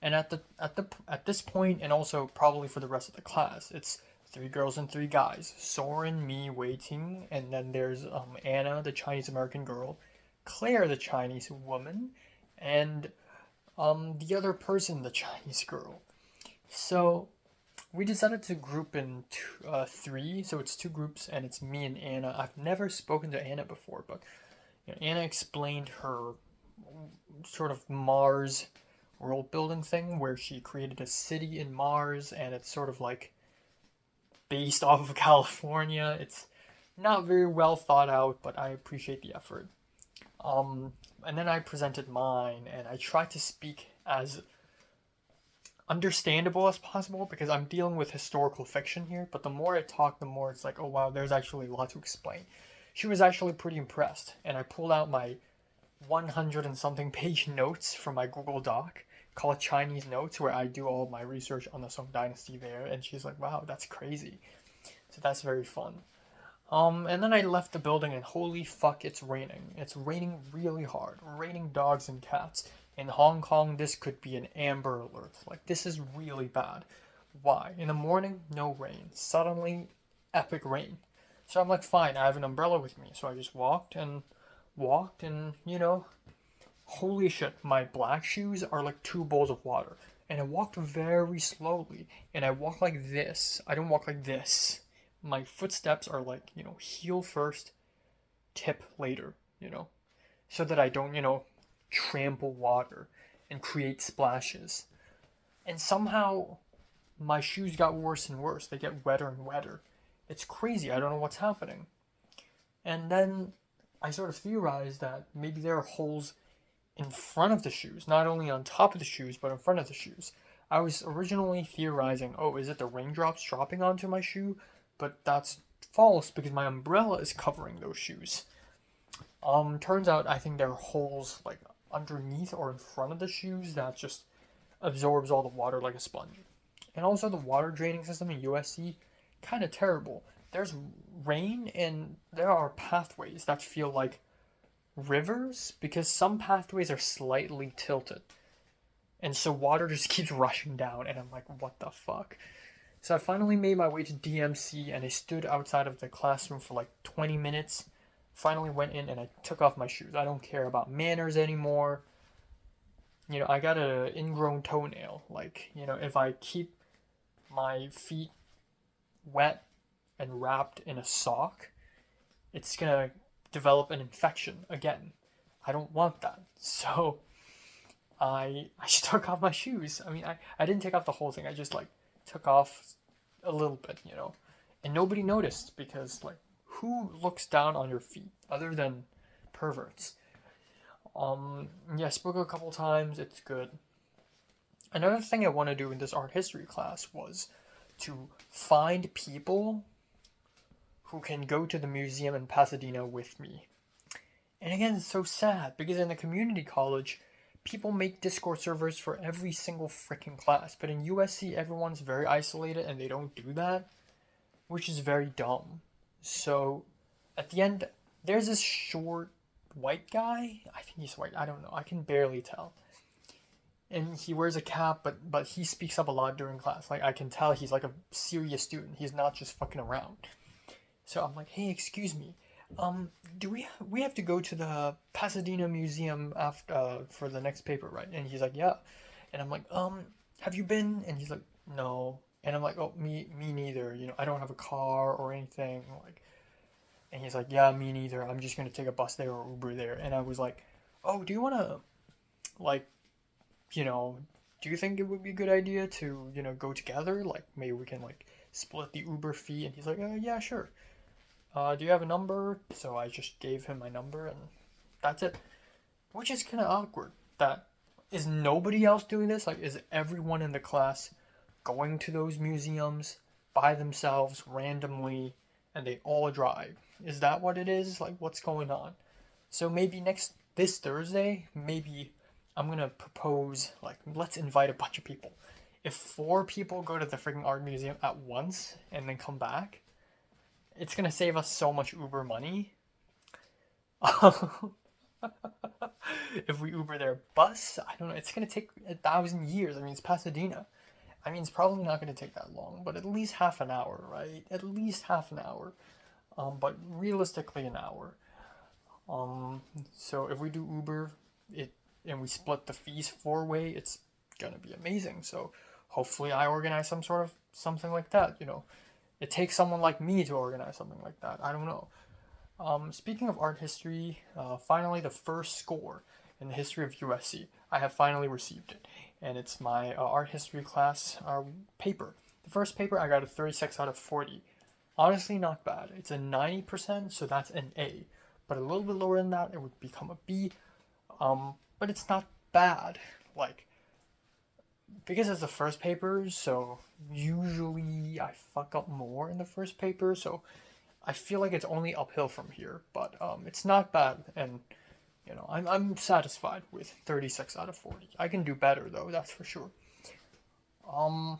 [SPEAKER 1] And at this point, and also probably for the rest of the class, it's 3 girls and 3 guys. Soren, me, Wei Ting, and then there's Anna, the Chinese American girl, Claire, the Chinese woman, and the other person, the Chinese girl. So we decided to group in 3, so it's 2 groups, and it's me and Anna. I've never spoken to Anna before, but Anna explained her sort of Mars world building thing where she created a city in Mars, and it's sort of like based off of California. It's not very well thought out, but I appreciate the effort. And then I presented mine, and I tried to speak as understandable as possible because I'm dealing with historical fiction here. But the more I talk, the more it's like, oh wow, there's actually a lot to explain. She was actually pretty impressed, and I pulled out my 100 and something page notes from my Google Doc called Chinese Notes, where I do all my research on the Song Dynasty there, and she's like, wow, that's crazy. So that's very fun. And then I left the building, and holy fuck, it's raining. It's raining really hard. Raining dogs and cats. In Hong Kong, this could be an amber alert. Like, this is really bad. Why? In the morning, no rain. Suddenly, epic rain. So I'm like, fine, I have an umbrella with me. So I just walked, and holy shit, my black shoes are like 2 bowls of water. And I walked very slowly. And I walk like this. I don't walk like this. My footsteps are like, heel first, tip later, so that I don't, trample water and create splashes. And somehow my shoes got worse and worse. They get wetter and wetter. It's crazy. I don't know what's happening. And then I sort of theorized that maybe there are holes in front of the shoes, not only on top of the shoes, but in front of the shoes. I was originally theorizing, oh, is it the raindrops dropping onto my shoe? But that's false because my umbrella is covering those shoes. Turns out I think there are holes like underneath or in front of the shoes that just absorbs all the water like a sponge. And also the water draining system in USC, kind of terrible. There's rain and there are pathways that feel like rivers because some pathways are slightly tilted. And so water just keeps rushing down and I'm like, what the fuck? So I finally made my way to DMC and I stood outside of the classroom for like 20 minutes. Finally went in and I took off my shoes. I don't care about manners anymore. I got an ingrown toenail. Like, if I keep my feet wet and wrapped in a sock, it's gonna develop an infection again. I don't want that. So I just took off my shoes. I mean, I didn't take off the whole thing. I just like took off a little bit, and nobody noticed because like who looks down on your feet other than perverts? Yeah, I spoke a couple times. It's good. Another thing I want to do in this art history class was to find people who can go to the museum in Pasadena with me. And again, it's so sad because in the community college, people make Discord servers for every single freaking class, but in USC everyone's very isolated and they don't do that, which is very dumb. So at the end, there's this short white guy. I think he's white. I don't know. I can barely tell. And he wears a cap, but he speaks up a lot during class. Like I can tell he's like a serious student. He's not just fucking around. So I'm like, hey, excuse me, do we have to go to the Pasadena Museum after for the next paper, right? And he's like, yeah. And I'm like, have you been? And he's like, no. And I'm like, oh, me neither. You know, I don't have a car or anything. Like, and he's like, yeah, me neither. I'm just gonna take a bus there or Uber there. And I was like, oh, do you wanna, like, you know, do you think it would be a good idea to, you know, go together? Like, maybe we can like split the Uber fee. And he's like, yeah, sure. Do you have a number? So I just gave him my number, and that's it. Which is kind of awkward. That is nobody else doing this? Like, is everyone in the class going to those museums by themselves randomly, and they all drive? Is that what it is? Like, what's going on? So maybe this Thursday, maybe I'm gonna propose, like, let's invite a bunch of people. If 4 people go to the freaking art museum at once and then come back, it's gonna save us so much Uber money. If we Uber their bus, I don't know. It's gonna take 1,000 years. I mean, it's Pasadena. I mean, it's probably not gonna take that long, but at least half an hour, right? At least half an hour. But realistically, an hour. So if we do Uber, and we split the fees 4-way, it's gonna be amazing. So hopefully, I organize something like that. You know, it takes someone like me to organize something like that. I don't know. Speaking of art history, finally the first score in the history of USC. I have finally received it, and it's my art history class paper. The first paper I got a 36 out of 40. Honestly, not bad. It's a 90%, so that's an A. But a little bit lower than that, it would become a B. But it's not bad. Like, because it's the first paper, so usually I fuck up more in the first paper, so I feel like it's only uphill from here, but it's not bad, and you know, I'm satisfied with 36 out of 40. I can do better though, that's for sure. So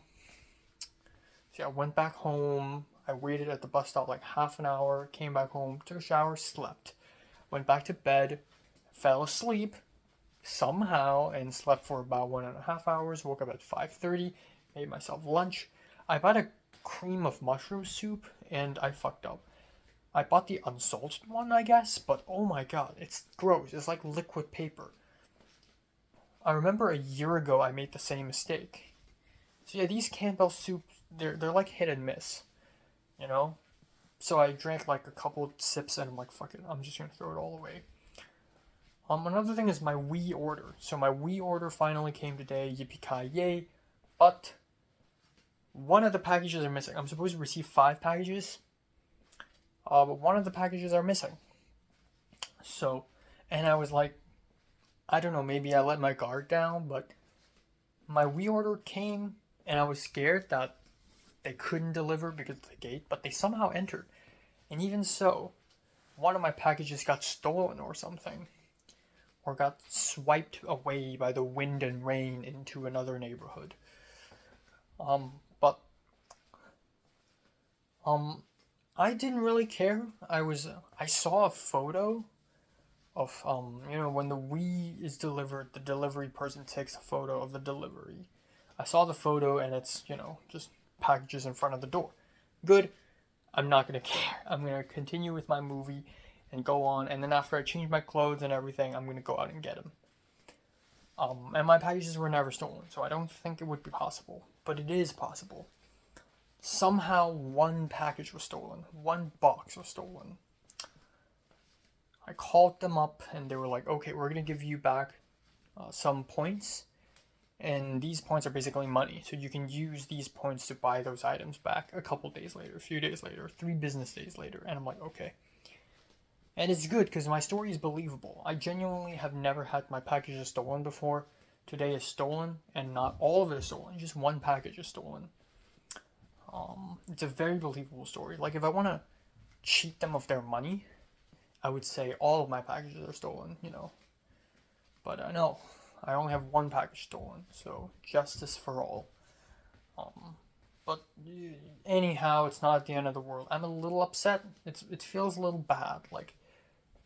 [SPEAKER 1] yeah, I went back home. I waited at the bus stop like half an hour, came back home, took a shower, slept, went back to bed, fell asleep somehow, and slept for about 1.5 hours. Woke up at 5:30, made myself lunch. I bought a cream of mushroom soup, and I fucked up. I bought the unsalted one, I guess, but oh my god, it's gross. It's like liquid paper. I remember a year ago I made the same mistake. So yeah, these Campbell soups, they're like hit and miss, you know? So I drank like a couple sips and I'm like, fuck it, I'm just gonna throw it all away. Another thing is my Wii order. So my Wii order finally came today, yippee-ki-yay, but one of the packages are missing. I'm supposed to receive 5 packages, but one of the packages are missing. So, and I was like, I don't know, maybe I let my guard down, but my Wii order came, and I was scared that they couldn't deliver because of the gate, but they somehow entered. And even so, one of my packages got stolen or something, or got swiped away by the wind and rain into another neighborhood. But I didn't really care. I saw a photo of you know, when the Wii is delivered, the delivery person takes a photo of the delivery. I saw the photo and it's, you know, just packages in front of the door. Good. I'm not gonna care. I'm gonna continue with my movie and go on, and then after I change my clothes and everything, I'm gonna go out and get them. And my packages were never stolen, so I don't think it would be possible, but it is possible. Somehow one package was stolen. One box was stolen. I called them up and they were like, okay, we're going to give you back some points. And these points are basically money. So you can use these points to buy those items back a couple days later, a few days later, 3 business days later. And I'm like, okay. And it's good because my story is believable. I genuinely have never had my packages stolen before. Today is stolen, and not all of it is stolen. Just one package is stolen. It's a very believable story. Like, if I want to cheat them of their money, I would say all of my packages are stolen, you know. But no, I only have one package stolen, so justice for all. But anyhow, it's not the end of the world. I'm a little upset. It feels a little bad, like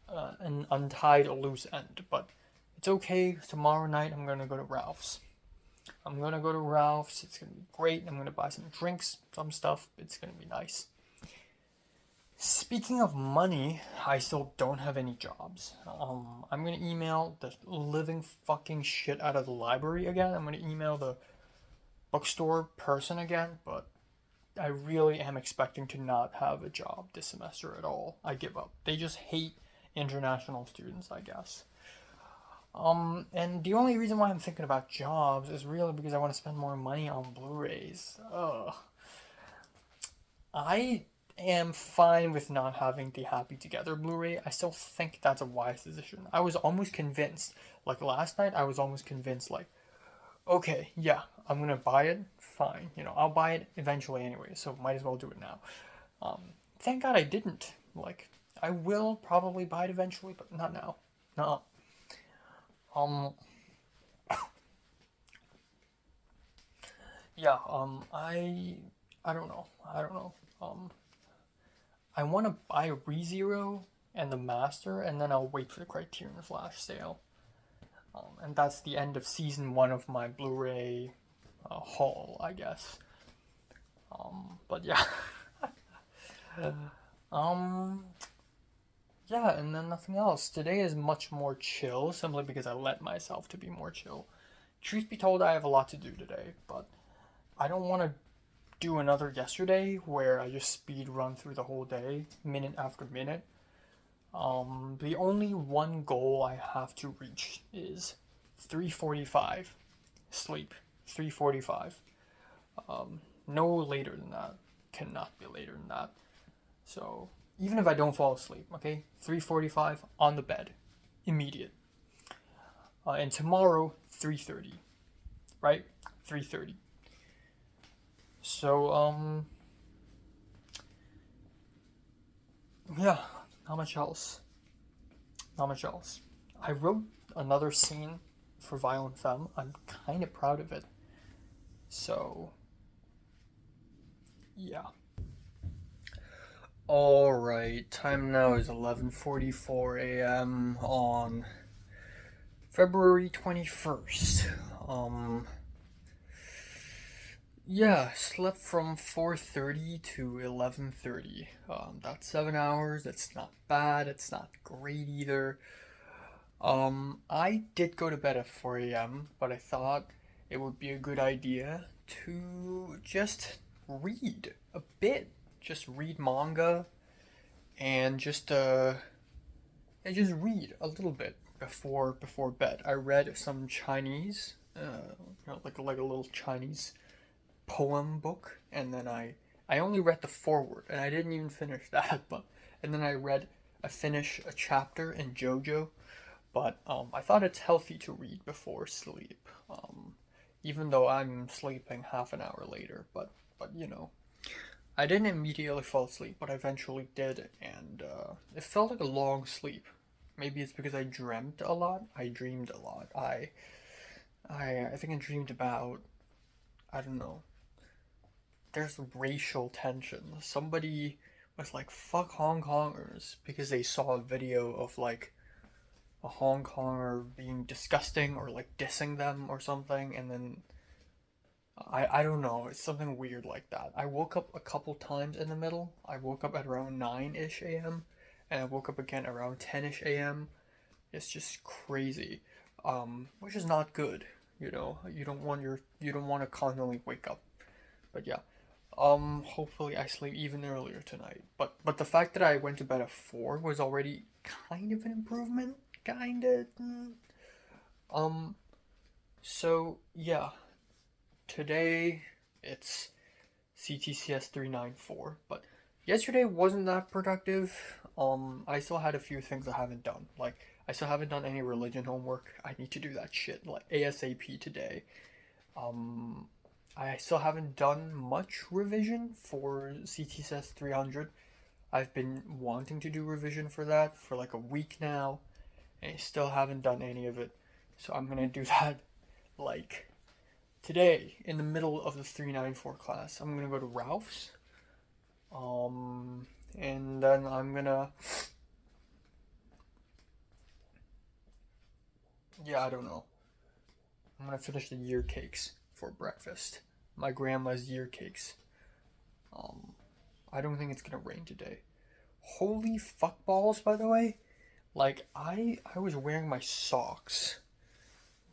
[SPEAKER 1] an untied a loose end. But it's okay. Tomorrow night I'm gonna go to Ralph's. I'm gonna go to Ralph's. It's gonna be great. I'm gonna buy some drinks, some stuff. It's gonna be nice. Speaking of money, I still don't have any jobs. I'm gonna email the living fucking shit out of the library again. I'm gonna email the bookstore person again, but I really am expecting to not have a job this semester at all. I give up. They just hate international students, I guess. And the only reason why I'm thinking about jobs is really because I want to spend more money on Blu-rays. Ugh. I am fine with not having the Happy Together Blu-ray. I still think that's a wise decision. I was almost convinced, like last night, I was almost convinced, like, okay, yeah, I'm gonna buy it. Fine, I'll buy it eventually anyway, so might as well do it now. Thank God I didn't. Like, I will probably buy it eventually, but not now. No. Yeah. I don't know. I want to buy ReZero and the Master, and then I'll wait for the Criterion Flash sale. And that's the end of season 1 of my Blu-ray haul, I guess. But yeah. Yeah, and then nothing else. Today is much more chill, simply because I let myself to be more chill. Truth be told, I have a lot to do today, but I don't want to do another yesterday where I just speed run through the whole day, minute after minute. The only one goal I have to reach is 3:45 sleep. 3:45. No later than that. Cannot be later than that. So even if I don't fall asleep, okay, 3:45 on the bed, immediate. And tomorrow 3:30, right? 3:30. So yeah, not much else. I wrote another scene for Violent Femme. I'm kind of proud of it. So yeah. Alright, time now is 11:44 a.m. on February 21st. Yeah, slept from 4:30 to 11:30. That's 7 hours. That's not bad. It's not great either. I did go to bed at 4 a.m., but I thought it would be a good idea to just read a bit. Just read manga and just read a little bit before bed. I read some Chinese, like a little Chinese poem book, and then I only read the foreword, and I didn't even finish that, and then I finished a chapter in JoJo, but I thought it's healthy to read before sleep, even though I'm sleeping half an hour later, but I didn't immediately fall asleep, but I eventually did, and it felt like a long sleep. Maybe it's because I dreamt a lot. I dreamed a lot. I think I dreamed about, I don't know. There's racial tension. Somebody was like, "Fuck Hong Kongers," because they saw a video of like a Hong Konger being disgusting or like dissing them or something, and then I don't know, it's something weird like that. I woke up a couple times in the middle. I woke up at around 9-ish a.m. and I woke up again around 10-ish a.m. It's just crazy. Which is not good, You don't want to constantly wake up. But yeah. Hopefully I sleep even earlier tonight. But the fact that I went to bed at 4 was already kind of an improvement. Kinda. So yeah. Today, it's CTCS 394, but yesterday wasn't that productive. I still had a few things I haven't done. Like, I still haven't done any religion homework. I need to do that shit, like, ASAP today. I still haven't done much revision for CTCS 300. I've been wanting to do revision for that for like a week now, and I still haven't done any of it. So I'm gonna do that like today in the middle of the 394 class. I'm gonna go to Ralph's. And then I'm gonna, yeah, I don't know. I'm gonna finish the year cakes for breakfast. My grandma's year cakes. I don't think it's gonna rain today. Holy fuck balls, by the way. Like I was wearing my socks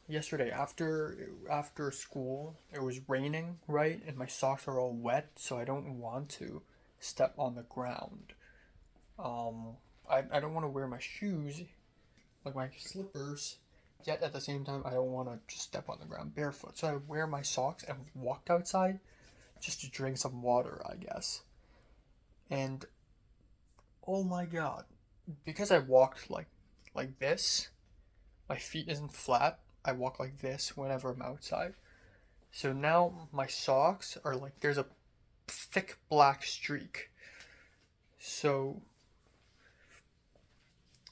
[SPEAKER 1] yesterday after school. It was raining, right? And my socks are all wet, so I don't want to step on the ground. I don't want to wear my shoes, like my slippers, yet at the same time I don't want to just step on the ground barefoot. So I wear my socks and walked outside just to drink some water, I guess. And oh my god, because I walked like this, my feet isn't flat. I walk like this whenever I'm outside. So now my socks are like there's a thick black streak. So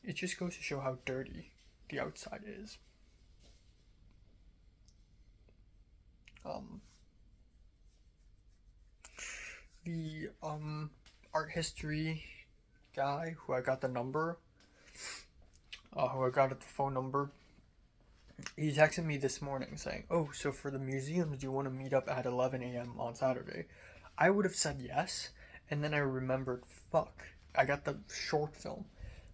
[SPEAKER 1] it just goes to show how dirty the outside is. The art history guy who I got the number, who I got the phone number, he texted me this morning saying, "Oh, so for the museums, do you want to meet up at 11 a.m. on Saturday?" I would have said yes, and then I remembered, fuck, I got the short film.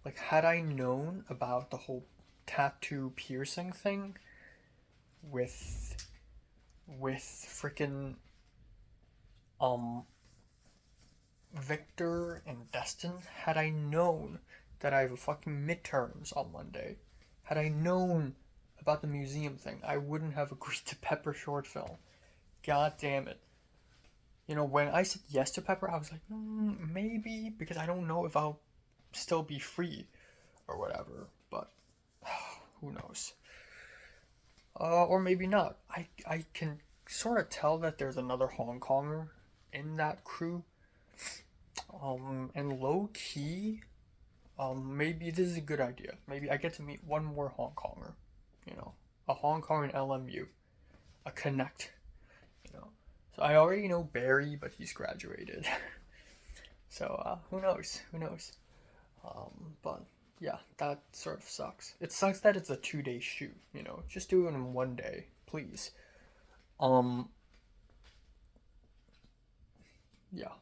[SPEAKER 1] Like, had I known about the whole tattoo piercing thing with freaking Victor and Destin, had I known that I have a fucking midterms on Monday, had I known about the museum thing, I wouldn't have agreed to Pepper short film. God damn it. You know, when I said yes to Pepper, I was like, maybe, because I don't know if I'll still be free or whatever, but who knows. Or maybe not. I can sort of tell that there's another Hong Konger in that crew. And low key, maybe this is a good idea. Maybe I get to meet one more Hong Konger, you know, a Hong Kong and LMU, a connect, you know. So I already know Barry, but he's graduated. So who knows? Who knows? But yeah, that sort of sucks. It sucks that it's a 2-day shoot. You know, just do it in one day, please. Yeah.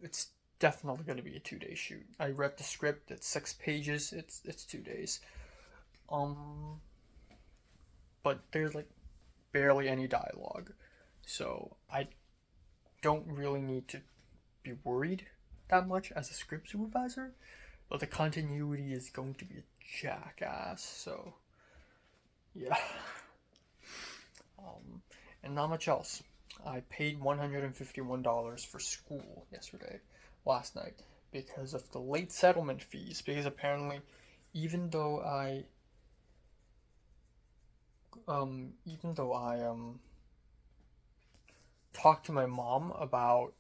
[SPEAKER 1] It's definitely going to be a 2-day shoot. I read the script. It's 6 pages. It's 2 days. But there's like barely any dialogue, so I don't really need to be worried that much as a script supervisor. But the continuity is going to be a jackass. So yeah. And not much else. I paid $151 for school last night, because of the late settlement fees. Because apparently, even though I talked to my mom about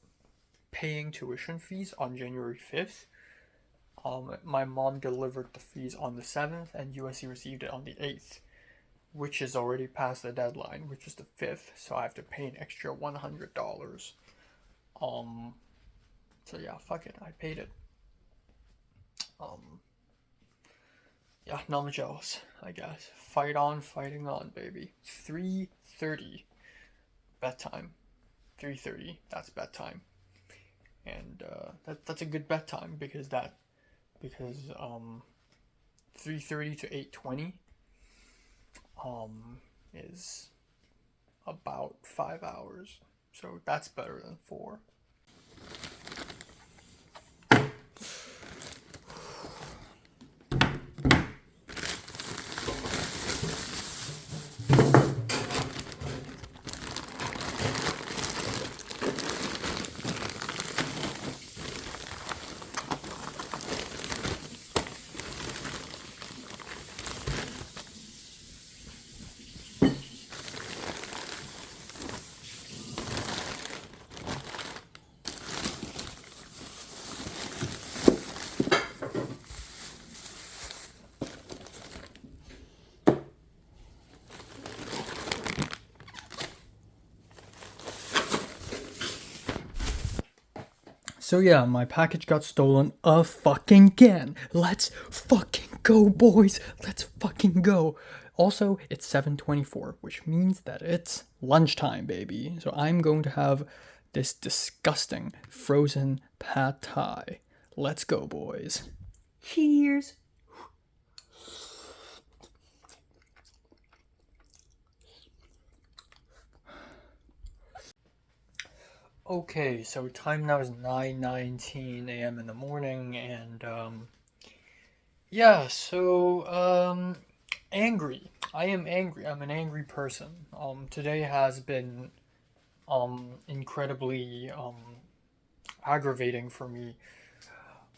[SPEAKER 1] paying tuition fees on January 5th, my mom delivered the fees on the 7th, and USC received it on the 8th. Which is already past the deadline, which is the 5th, so I have to pay an extra $100. So yeah, fuck it, I paid it. Yeah, not much else, I guess. Fighting on, baby. 3:30, bedtime. 3:30, that's bedtime. And that's a good bedtime, because 3:30 to 8:20 is about 5 hours, so that's better than 4. So yeah, my package got stolen fucking again. Let's fucking go, boys. Let's fucking go. Also, it's 7:24, which means that it's lunchtime, baby. So I'm going to have this disgusting frozen pad thai. Let's go, boys. Cheers. Okay, so time now is 9:19 a.m. in the morning, and yeah, so angry. I am angry. I'm an angry person. Today has been incredibly aggravating for me.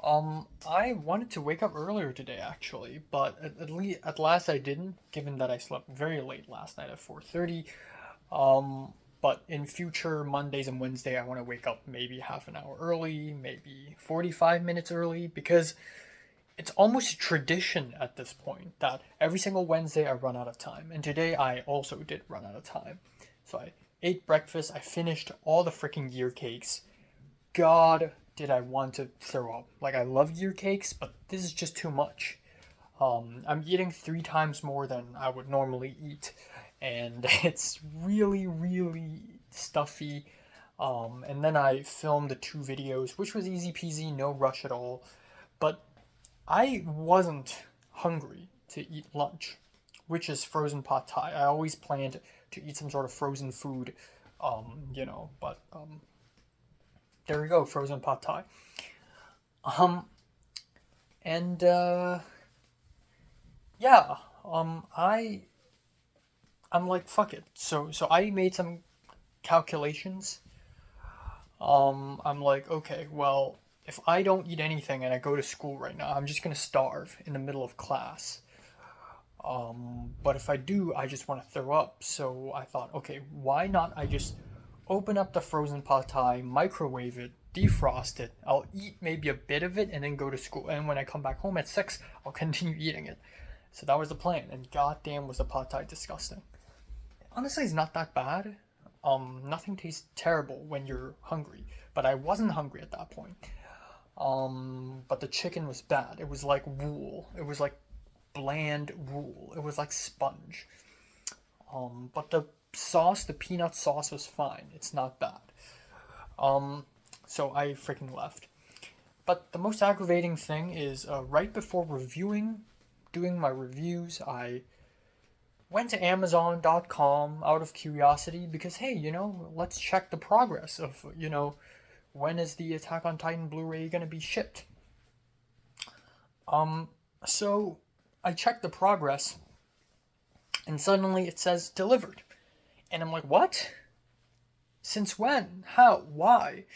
[SPEAKER 1] I wanted to wake up earlier today actually, but at last I didn't, given that I slept very late last night at 4:30. But in future Mondays and Wednesday, I want to wake up maybe half an hour early, maybe 45 minutes early, because it's almost a tradition at this point that every single Wednesday I run out of time. And today I also did run out of time. So I ate breakfast, I finished all the freaking year cakes. God, did I want to throw up. Like, I love year cakes, but this is just too much. I'm eating 3 times more than I would normally eat, and it's really, really stuffy. And then I filmed the 2 videos, which was easy peasy, no rush at all. But I wasn't hungry to eat lunch, which is frozen pad thai. I always planned to eat some sort of frozen food, but there we go, frozen pad thai. Um, and yeah, I'm like, fuck it. So I made some calculations. I'm like, okay, well, if I don't eat anything and I go to school right now, I'm just gonna starve in the middle of class. But if I do, I just want to throw up. So I thought, okay, why not I just open up the frozen pad thai, microwave it, defrost it. I'll eat maybe a bit of it and then go to school. And when I come back home at 6, I'll continue eating it. So that was the plan. And goddamn was the pad thai disgusting. Honestly, it's not that bad. Nothing tastes terrible when you're hungry. But I wasn't hungry at that point. But the chicken was bad. It was like wool. It was like bland wool. It was like sponge. But the sauce, the peanut sauce was fine. It's not bad. So I freaking left. But the most aggravating thing is right before doing my reviews, I went to Amazon.com out of curiosity because, hey, let's check the progress of, when is the Attack on Titan Blu-ray gonna be shipped? So I checked the progress, and suddenly it says delivered. And I'm like, what? Since when? How? Why?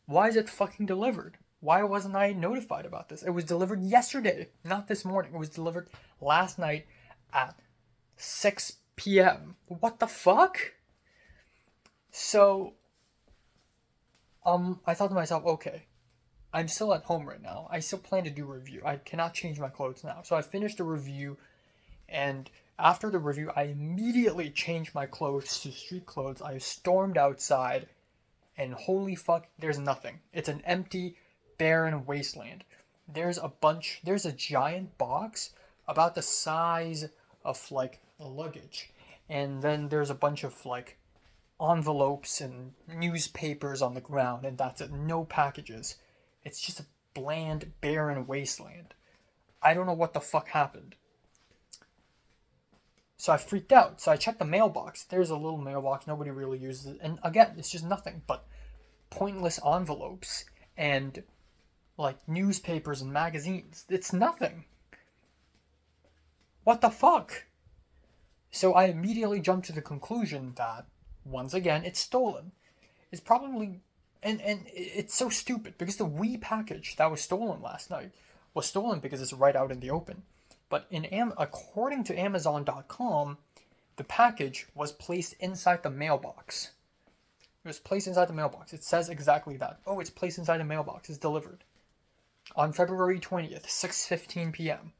[SPEAKER 1] Why is it fucking delivered? Why wasn't I notified about this? It was delivered yesterday, not this morning. It was delivered last night at 6 p.m. What the fuck? So, I thought to myself, okay, I'm still at home right now. I still plan to do a review. I cannot change my clothes now. So I finished the review, and after the review, I immediately changed my clothes to street clothes. I stormed outside, and holy fuck, there's nothing. It's an empty, barren wasteland. There's a giant box about the size of, like, luggage. And then there's a bunch of, like, envelopes and newspapers on the ground, and that's it. No packages. It's just a bland, barren wasteland. I don't know what the fuck happened. So I freaked out. So I checked the mailbox. There's a little mailbox. Nobody really uses it. And again, it's just nothing but pointless envelopes and, like, newspapers and magazines. It's nothing. What the fuck? So I immediately jumped to the conclusion that, once again, it's stolen. It's probably... And it's so stupid, because the Wii package that was stolen last night was stolen because it's right out in the open. But according to Amazon.com, the package was placed inside the mailbox. It was placed inside the mailbox. It says exactly that. Oh, it's placed inside the mailbox. It's delivered. On February 20th, 6:15 p.m.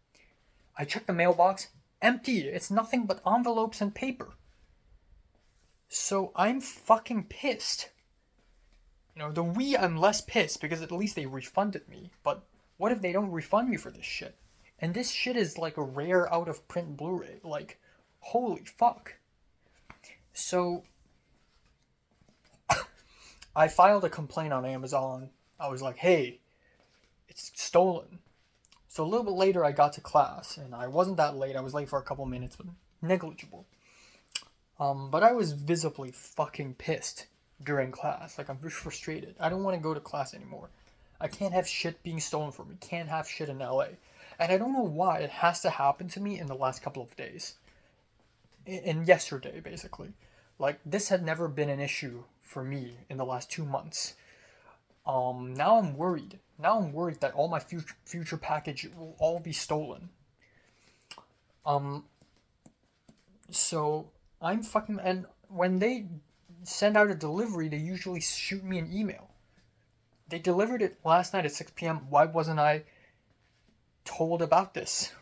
[SPEAKER 1] I checked the mailbox. Empty. It's nothing but envelopes and paper. So I'm fucking pissed. You know, the Wii, I'm less pissed because at least they refunded me. But what if they don't refund me for this shit? And this shit is like a rare out of print Blu-ray. Like, holy fuck. So, I filed a complaint on Amazon. I was like, hey, it's stolen. So a little bit later, I got to class, and I wasn't that late. I was late for a couple minutes, but negligible. But I was visibly fucking pissed during class. Like, I'm frustrated. I don't want to go to class anymore. I can't have shit being stolen from me. Can't have shit in LA. And I don't know why it has to happen to me in the last couple of days. In yesterday, basically. Like, this had never been an issue for me in the last 2 months. Now I'm worried. Now I'm worried that all my future package will all be stolen. So I'm fucking, and when they send out a delivery, they usually shoot me an email. They delivered it last night at 6 p.m. Why wasn't I told about this?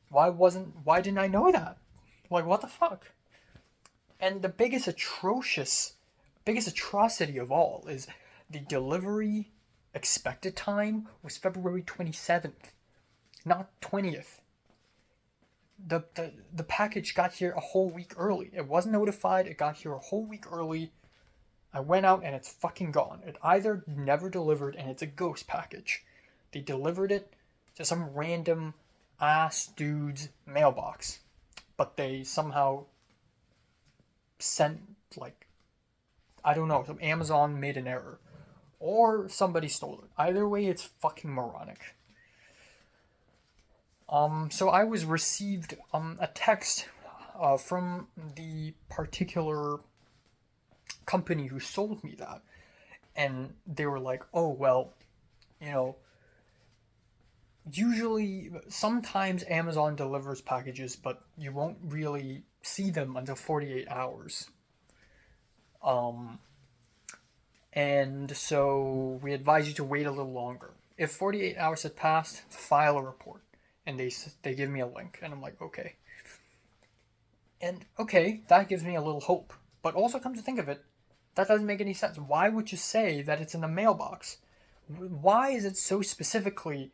[SPEAKER 1] Why didn't I know that? Like, what the fuck? And the biggest atrocity of all is the delivery expected time was February 27th, not 20th. The package got here a whole week early. It wasn't notified, it got here a whole week early. I went out and it's fucking gone. It either never delivered and it's a ghost package. They delivered it to some random ass dude's mailbox. But they somehow sent, like, I don't know, some Amazon made an error. Or somebody stole it. Either way, it's fucking moronic. So I was received a text from the particular company who sold me that. And they were like, oh, well, you know, usually, sometimes Amazon delivers packages, but you won't really see them until 48 hours. And so we advise you to wait a little longer. If 48 hours had passed, file a report. And they give me a link, and I'm like, okay. And okay, that gives me a little hope. But also, come to think of it, that doesn't make any sense. Why would you say that it's in the mailbox? Why is it so specifically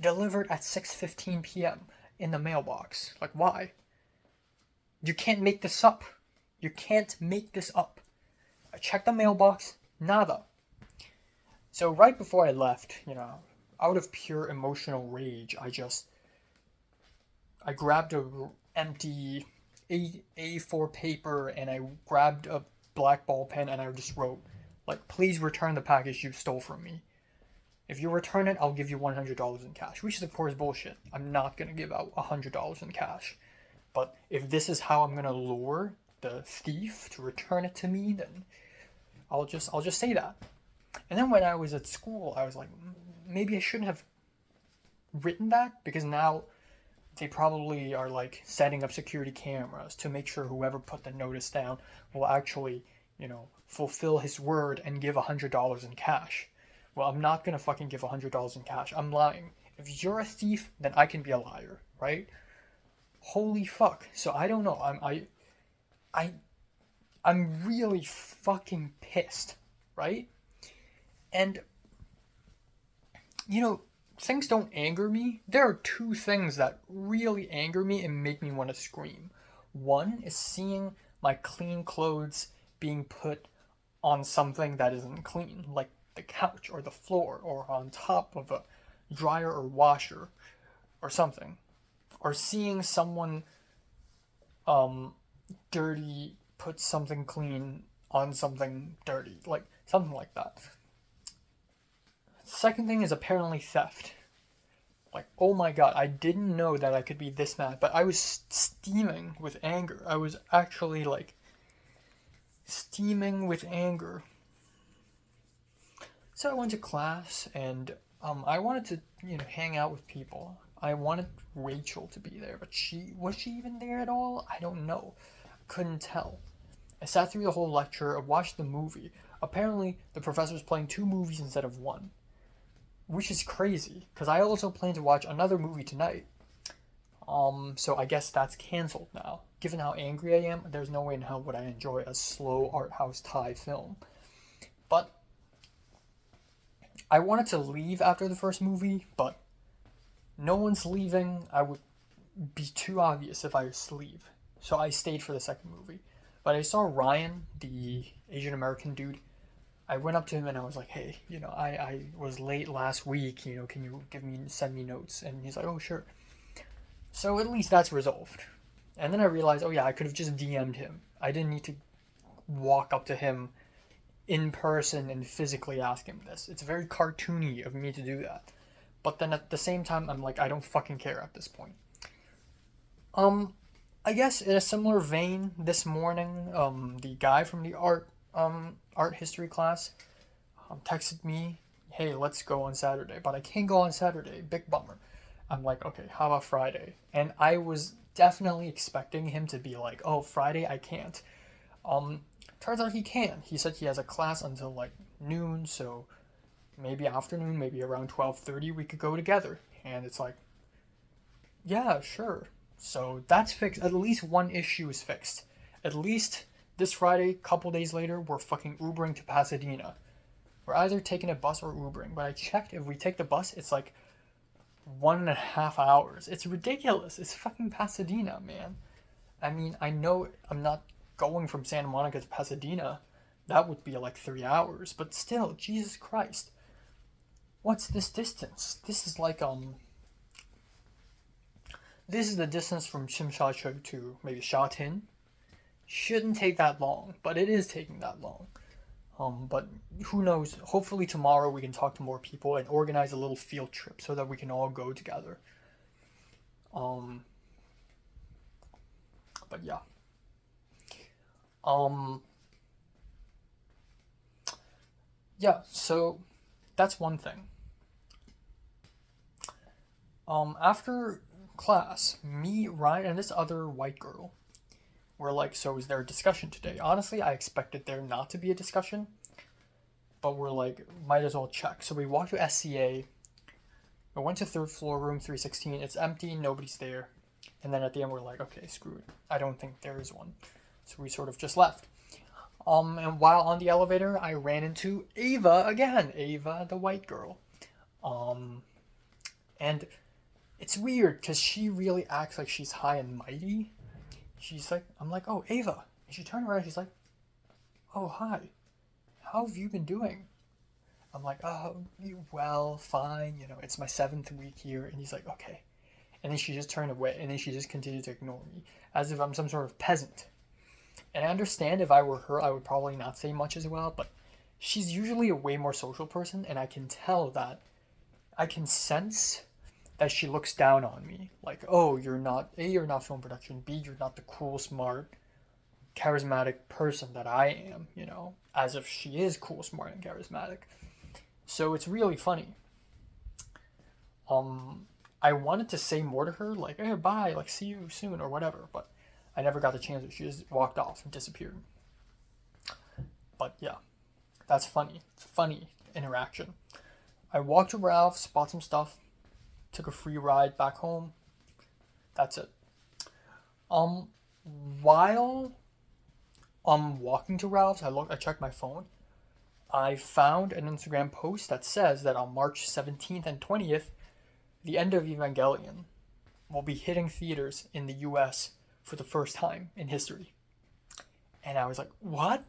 [SPEAKER 1] delivered at 6:15 p.m. in the mailbox? Like, why? You can't make this up. You can't make this up. I checked the mailbox, nada. So right before I left, you know, out of pure emotional rage, I grabbed a empty A4 paper and I grabbed a black ball pen and I just wrote, like, please return the package you stole from me. If you return it, I'll give you $100 in cash, which is of course bullshit. I'm not going to give out $100 in cash. But if this is how I'm going to lure the thief to return it to me, then I'll just say that. And then when I was at school, I was like, maybe I shouldn't have written that, because now they probably are like setting up security cameras to make sure whoever put the notice down will actually, you know, fulfill his word and give $100 in cash. Well, I'm not gonna fucking give $100 in cash. I'm lying. If you're a thief, then I can be a liar, right? Holy fuck. So I don't know. I'm really fucking pissed, right? And you know, things don't anger me. There are two things that really anger me and make me want to scream. One is seeing my clean clothes being put on something that isn't clean, like the couch or the floor or on top of a dryer or washer or something. Or seeing someone dirty put something clean on something dirty, like something like that. Second thing is apparently theft. Like, oh my god, I didn't know that I could be this mad, but I was steaming with anger. I was actually, like, steaming with anger. So I went to class, and I wanted to, you know, hang out with people. I wanted Rachel to be there, but was she even there at all? I don't know. Couldn't tell. I sat through the whole lecture, I watched the movie. Apparently, the professor was playing 2 movies instead of 1. Which is crazy, because I also plan to watch another movie tonight. So I guess that's cancelled now. Given how angry I am, there's no way in hell would I enjoy a slow art house Thai film. But I wanted to leave after the first movie, but no one's leaving. I would be too obvious if I was to leave. So I stayed for the second movie. But I saw Ryan, the Asian American dude. I went up to him and I was like, hey, I was late last week, can you send me notes? And he's like, oh, sure. So at least that's resolved. And then I realized, oh yeah, I could have just DM'd him. I didn't need to walk up to him in person and physically ask him this. It's very cartoony of me to do that. But then at the same time, I'm like, I don't fucking care at this point. I guess in a similar vein, this morning, the guy from the art history class, texted me, hey, let's go on Saturday. But I can't go on Saturday. Big bummer. I'm like, okay, how about Friday? And I was definitely expecting him to be like, oh, Friday I can't. Turns out he can. He said he has a class until like noon, so maybe afternoon, maybe around 12:30 we could go together. And it's like, yeah, sure. So that's fixed. At least one issue is fixed. At least this Friday, couple days later, we're fucking Ubering to Pasadena. We're either taking a bus or Ubering. But I checked, if we take the bus, it's like 1.5 hours. It's ridiculous. It's fucking Pasadena, man. I mean, I know I'm not going from Santa Monica to Pasadena. That would be like 3 hours. But still, Jesus Christ. What's this distance? This is like, this is the distance from Chimchacho to maybe Shatin. Shouldn't take that long, but it is taking that long. But who knows? Hopefully tomorrow we can talk to more people and organize a little field trip so that we can all go together. But yeah. Yeah, so that's one thing. After class, me, Ryan, and this other white girl were like, so is there a discussion today? Honestly, I expected there not to be a discussion, but we're like, might as well check. So we walked to SCA. I went to third floor, room 316. It's empty, nobody's there. And then at the end, we're like, okay, screw it. I don't think there is one. So we sort of just left. And while on the elevator, I ran into Ava again. Ava, the white girl. And it's weird because she really acts like she's high and mighty. She's like, I'm like, oh, Ava. And she turned around, she's like, oh, hi. How have you been doing? I'm like, oh, well, fine. It's my 7th week here. And he's like, okay. And then she just turned away. And then she just continued to ignore me as if I'm some sort of peasant. And I understand if I were her, I would probably not say much as well. But she's usually a way more social person. And I can tell that, I can sense that she looks down on me. Like, oh, you're not film production. B, you're not the cool, smart, charismatic person that I am, as if she is cool, smart, and charismatic. So it's really funny. I wanted to say more to her, like, hey, bye, like, see you soon, or whatever, but I never got the chance. She just walked off and disappeared. But yeah, that's funny. It's funny interaction. I walked to Ralph's, bought some stuff, took a free ride back home. That's it. While I'm walking to Ralph's, I checked my phone. I found an Instagram post that says that on March 17th and 20th, the end of Evangelion will be hitting theaters in the US for the first time in history. And I was like, what?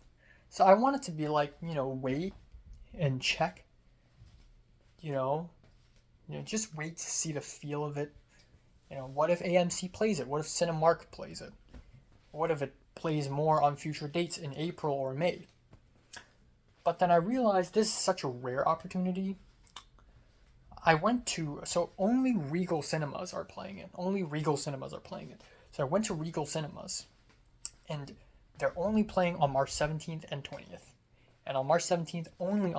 [SPEAKER 1] So I wanted to be like, wait and check. Just wait to see the feel of it. What if AMC plays it? What if Cinemark plays it? What if it plays more on future dates in April or May? But then I realized this is such a rare opportunity. So only Regal Cinemas are playing it. So I went to Regal Cinemas, and they're only playing on March 17th and 20th. And on March 17th, only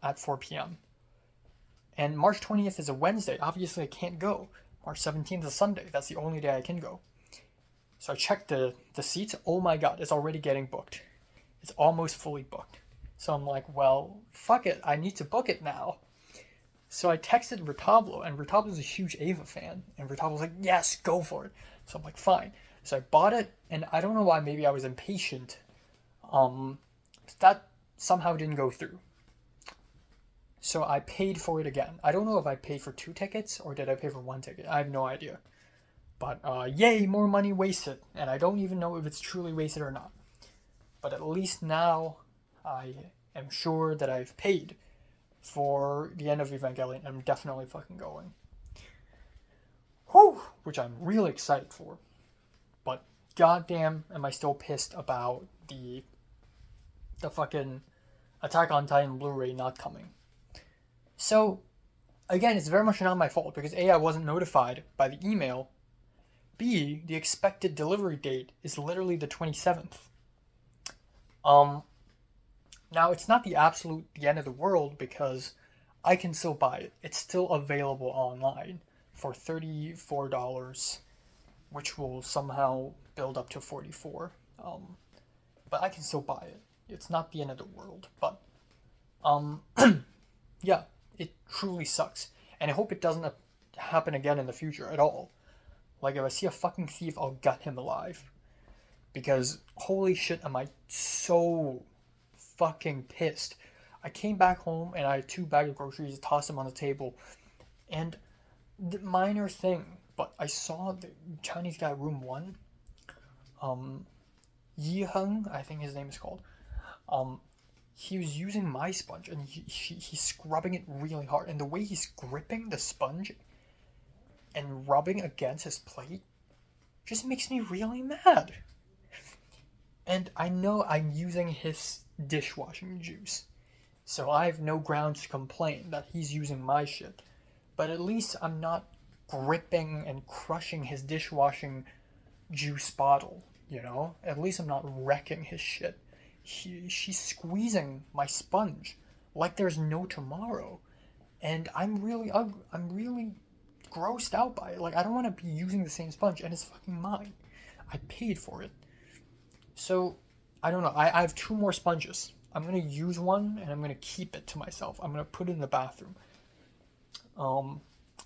[SPEAKER 1] at 4 p.m. And March 20th is a Wednesday. Obviously, I can't go. March 17th is a Sunday. That's the only day I can go. So I checked the seats. Oh my god, it's already getting booked. It's almost fully booked. So I'm like, well, fuck it. I need to book it now. So I texted Retablo, and Retablo's a huge Ava fan. And Retablo's like, yes, go for it. So I'm like, fine. So I bought it, and I don't know why, maybe I was impatient. That somehow didn't go through. So I paid for it again. I don't know if I paid for 2 tickets or did I pay for 1 ticket. I have no idea. But yay, more money wasted. And I don't even know if it's truly wasted or not. But at least now I am sure that I've paid for the end of Evangelion. I'm definitely fucking going. Whew! Which I'm really excited for. But goddamn, am I still pissed about the fucking Attack on Titan Blu-ray not coming. So, again, it's very much not my fault because A, I wasn't notified by the email. B, the expected delivery date is literally the 27th. Now it's not the end of the world because I can still buy it. It's still available online for $34, which will somehow build up to $44. But I can still buy it. It's not the end of the world, but yeah, it truly sucks, and I hope it doesn't happen again in the future at all. Like if I see a fucking thief, I'll gut him alive, because holy shit, am I so fucking pissed. I came back home and I had 2 bags of groceries, tossed them on the table, and the minor thing, but I saw the Chinese guy room 1, Yi Heng, I think his name is called. He was using my sponge and he's scrubbing it really hard, and the way he's gripping the sponge and rubbing against his plate just makes me really mad. And I know I'm using his dishwashing juice, so I have no grounds to complain that he's using my shit. But at least I'm not gripping and crushing his dishwashing juice bottle, you know? At least I'm not wrecking his shit. She's squeezing my sponge like there's no tomorrow. And I'm really grossed out by it. Like, I don't want to be using the same sponge, and it's fucking mine. I paid for it. So, I don't know. I have 2 more sponges. I'm going to use one, and I'm going to keep it to myself. I'm going to put it in the bathroom.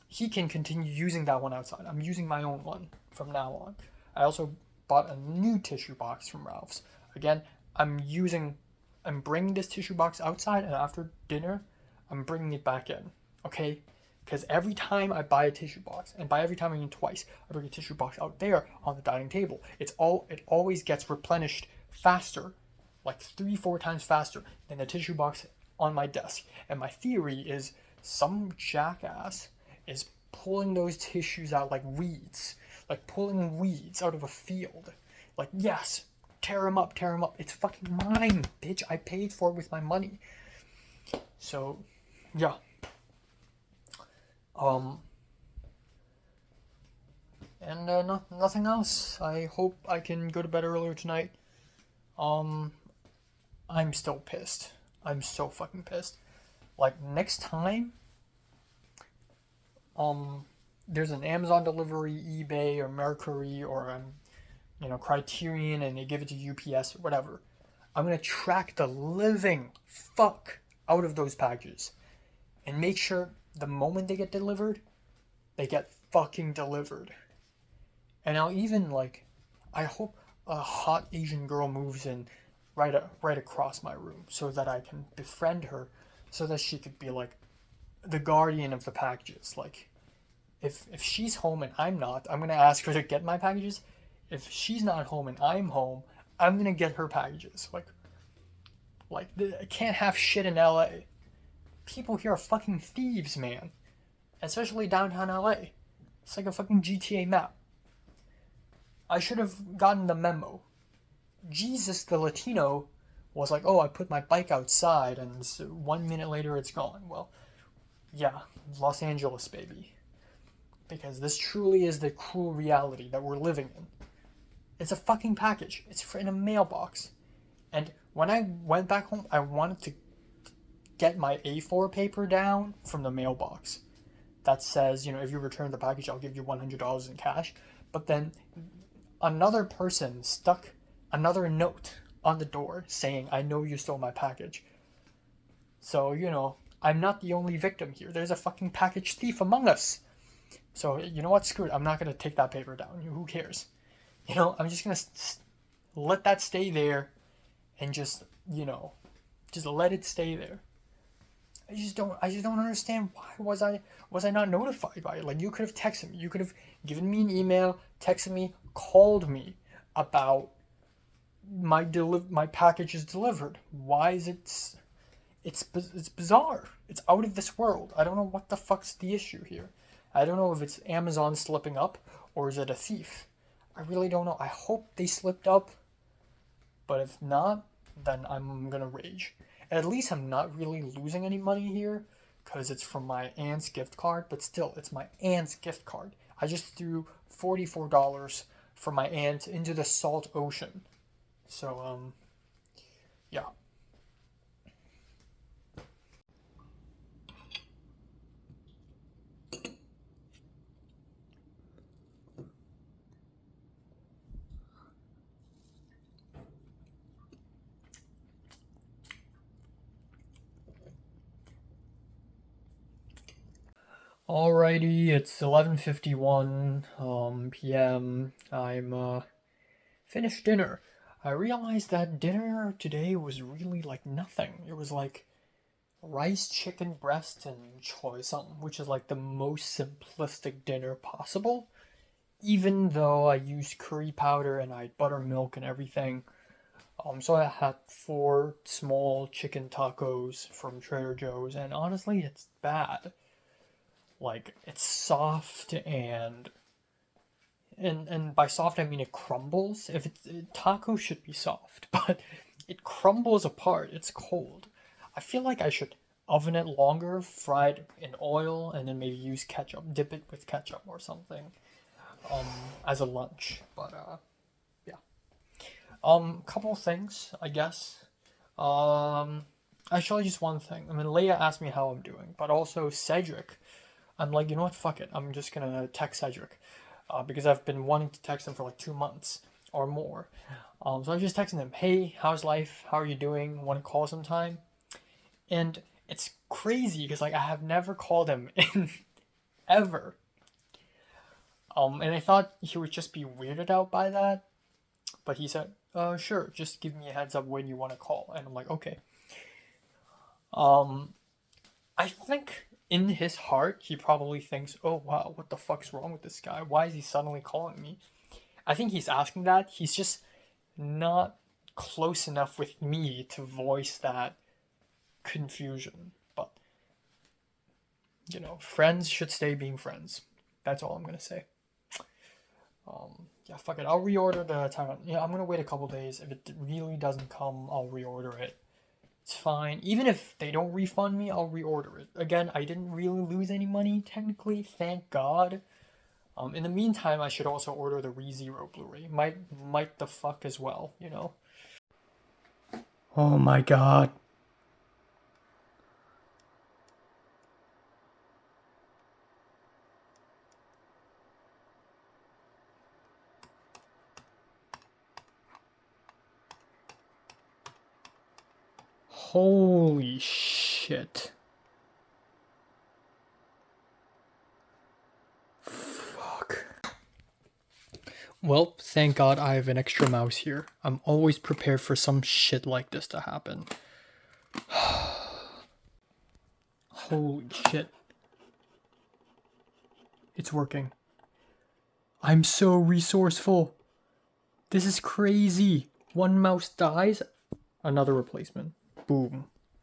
[SPEAKER 1] He can continue using that one outside. I'm using my own one from now on. I also bought a new tissue box from Ralph's. Again, I'm bringing this tissue box outside, and after dinner, I'm bringing it back in. Okay? Because every time I buy a tissue box, and by every time I mean twice, I bring a tissue box out there on the dining table. It always gets replenished faster, like 3-4 times faster than the tissue box on my desk. And my theory is some jackass is pulling those tissues out like weeds, like pulling weeds out of a field. Like, yes, tear them up. It's fucking mine, bitch. I paid for it with my money. So, yeah. And nothing else. I hope I can go to bed earlier tonight. I'm still pissed. I'm so fucking pissed. Like, next time, there's an Amazon delivery, eBay, or Mercury, or Criterion, and they give it to UPS or whatever. I'm gonna track the living fuck out of those packages and make sure the moment they get delivered, they get fucking delivered. And I'll even, I hope a hot Asian girl moves in right across my room so that I can befriend her, so that she could be like the guardian of the packages. Like, if she's home and I'm not, I'm gonna ask her to get my packages. If she's not home and I'm home, I'm gonna get her packages. I can't have shit in LA. People here are fucking thieves, man. Especially downtown LA. It's like a fucking GTA map. I should have gotten the memo. Jesus, the Latino, was like, oh, I put my bike outside, and 1 minute later it's gone. Well, yeah, Los Angeles, baby. Because this truly is the cruel reality that we're living in. It's a fucking package. It's in a mailbox. And when I went back home, I wanted to get my A4 paper down from the mailbox that says, if you return the package, I'll give you $100 in cash. But then another person stuck another note on the door saying, I know you stole my package. So, I'm not the only victim here. There's a fucking package thief among us. So, you know what? Screw it. I'm not going to take that paper down. Who cares? I'm just going to let that stay there and just let it stay there. I just don't understand why was I not notified by it? Like, you could have texted me, you could have given me an email, texted me, called me about my package is delivered. Why is it's bizarre. It's out of this world. I don't know what the fuck's the issue here. I don't know if it's Amazon slipping up or is it a thief. I really don't know. I hope they slipped up, but if not, then I'm gonna rage. At least I'm not really losing any money here because it's from my aunt's gift card, but still, it's my aunt's gift card. I just threw $44 from my aunt into the salt ocean. So, yeah. Alrighty, it's 11:51 p.m. I'm finished dinner. I realized that dinner today was really like nothing. It was like rice, chicken breast, and choy something, which is like the most simplistic dinner possible. Even though I used curry powder and I had buttermilk and everything. So I had four small chicken tacos from Trader Joe's, and honestly, it's bad. Like, it's soft and by soft I mean it crumbles. If it's taco should be soft, but it crumbles apart. It's cold. I feel like I should oven it longer, fry it in oil, and then maybe use ketchup, dip it with ketchup or something, um, as a lunch. But yeah. Couple things, I guess. Um, Actually, just one thing. I mean, Leia asked me how I'm doing, but also Cedric. I'm like, you know what? Fuck it. I'm just gonna text Cedric, because I've been wanting to text him for like 2 months or more. So I just texted him, "Hey, how's life? How are you doing? Want to call sometime?" And it's crazy because like I have never called him in ever. And I thought he would just be weirded out by that, but he said, sure, just give me a heads up when you want to call." And I'm like, okay. Um, I think in his heart, he probably thinks, oh wow, what the fuck's wrong with this guy? Why is he suddenly calling me? I think he's asking that. He's just not close enough with me to voice that confusion. But, friends should stay being friends. That's all I'm gonna say. Yeah, fuck it. I'll reorder the time. Yeah, I'm gonna wait a couple days. If it really doesn't come, I'll reorder it. It's fine. Even if they don't refund me, I'll reorder it. Again, I didn't really lose any money, technically, thank God. In the meantime, I should also order the ReZero Blu-ray. Might the fuck as well, you know? Oh my god. Holy shit. Fuck. Well, thank God I have an extra mouse here. I'm always prepared for some shit like this to happen. Holy shit. It's working. I'm so resourceful. This is crazy. One mouse dies, another replacement. Boom.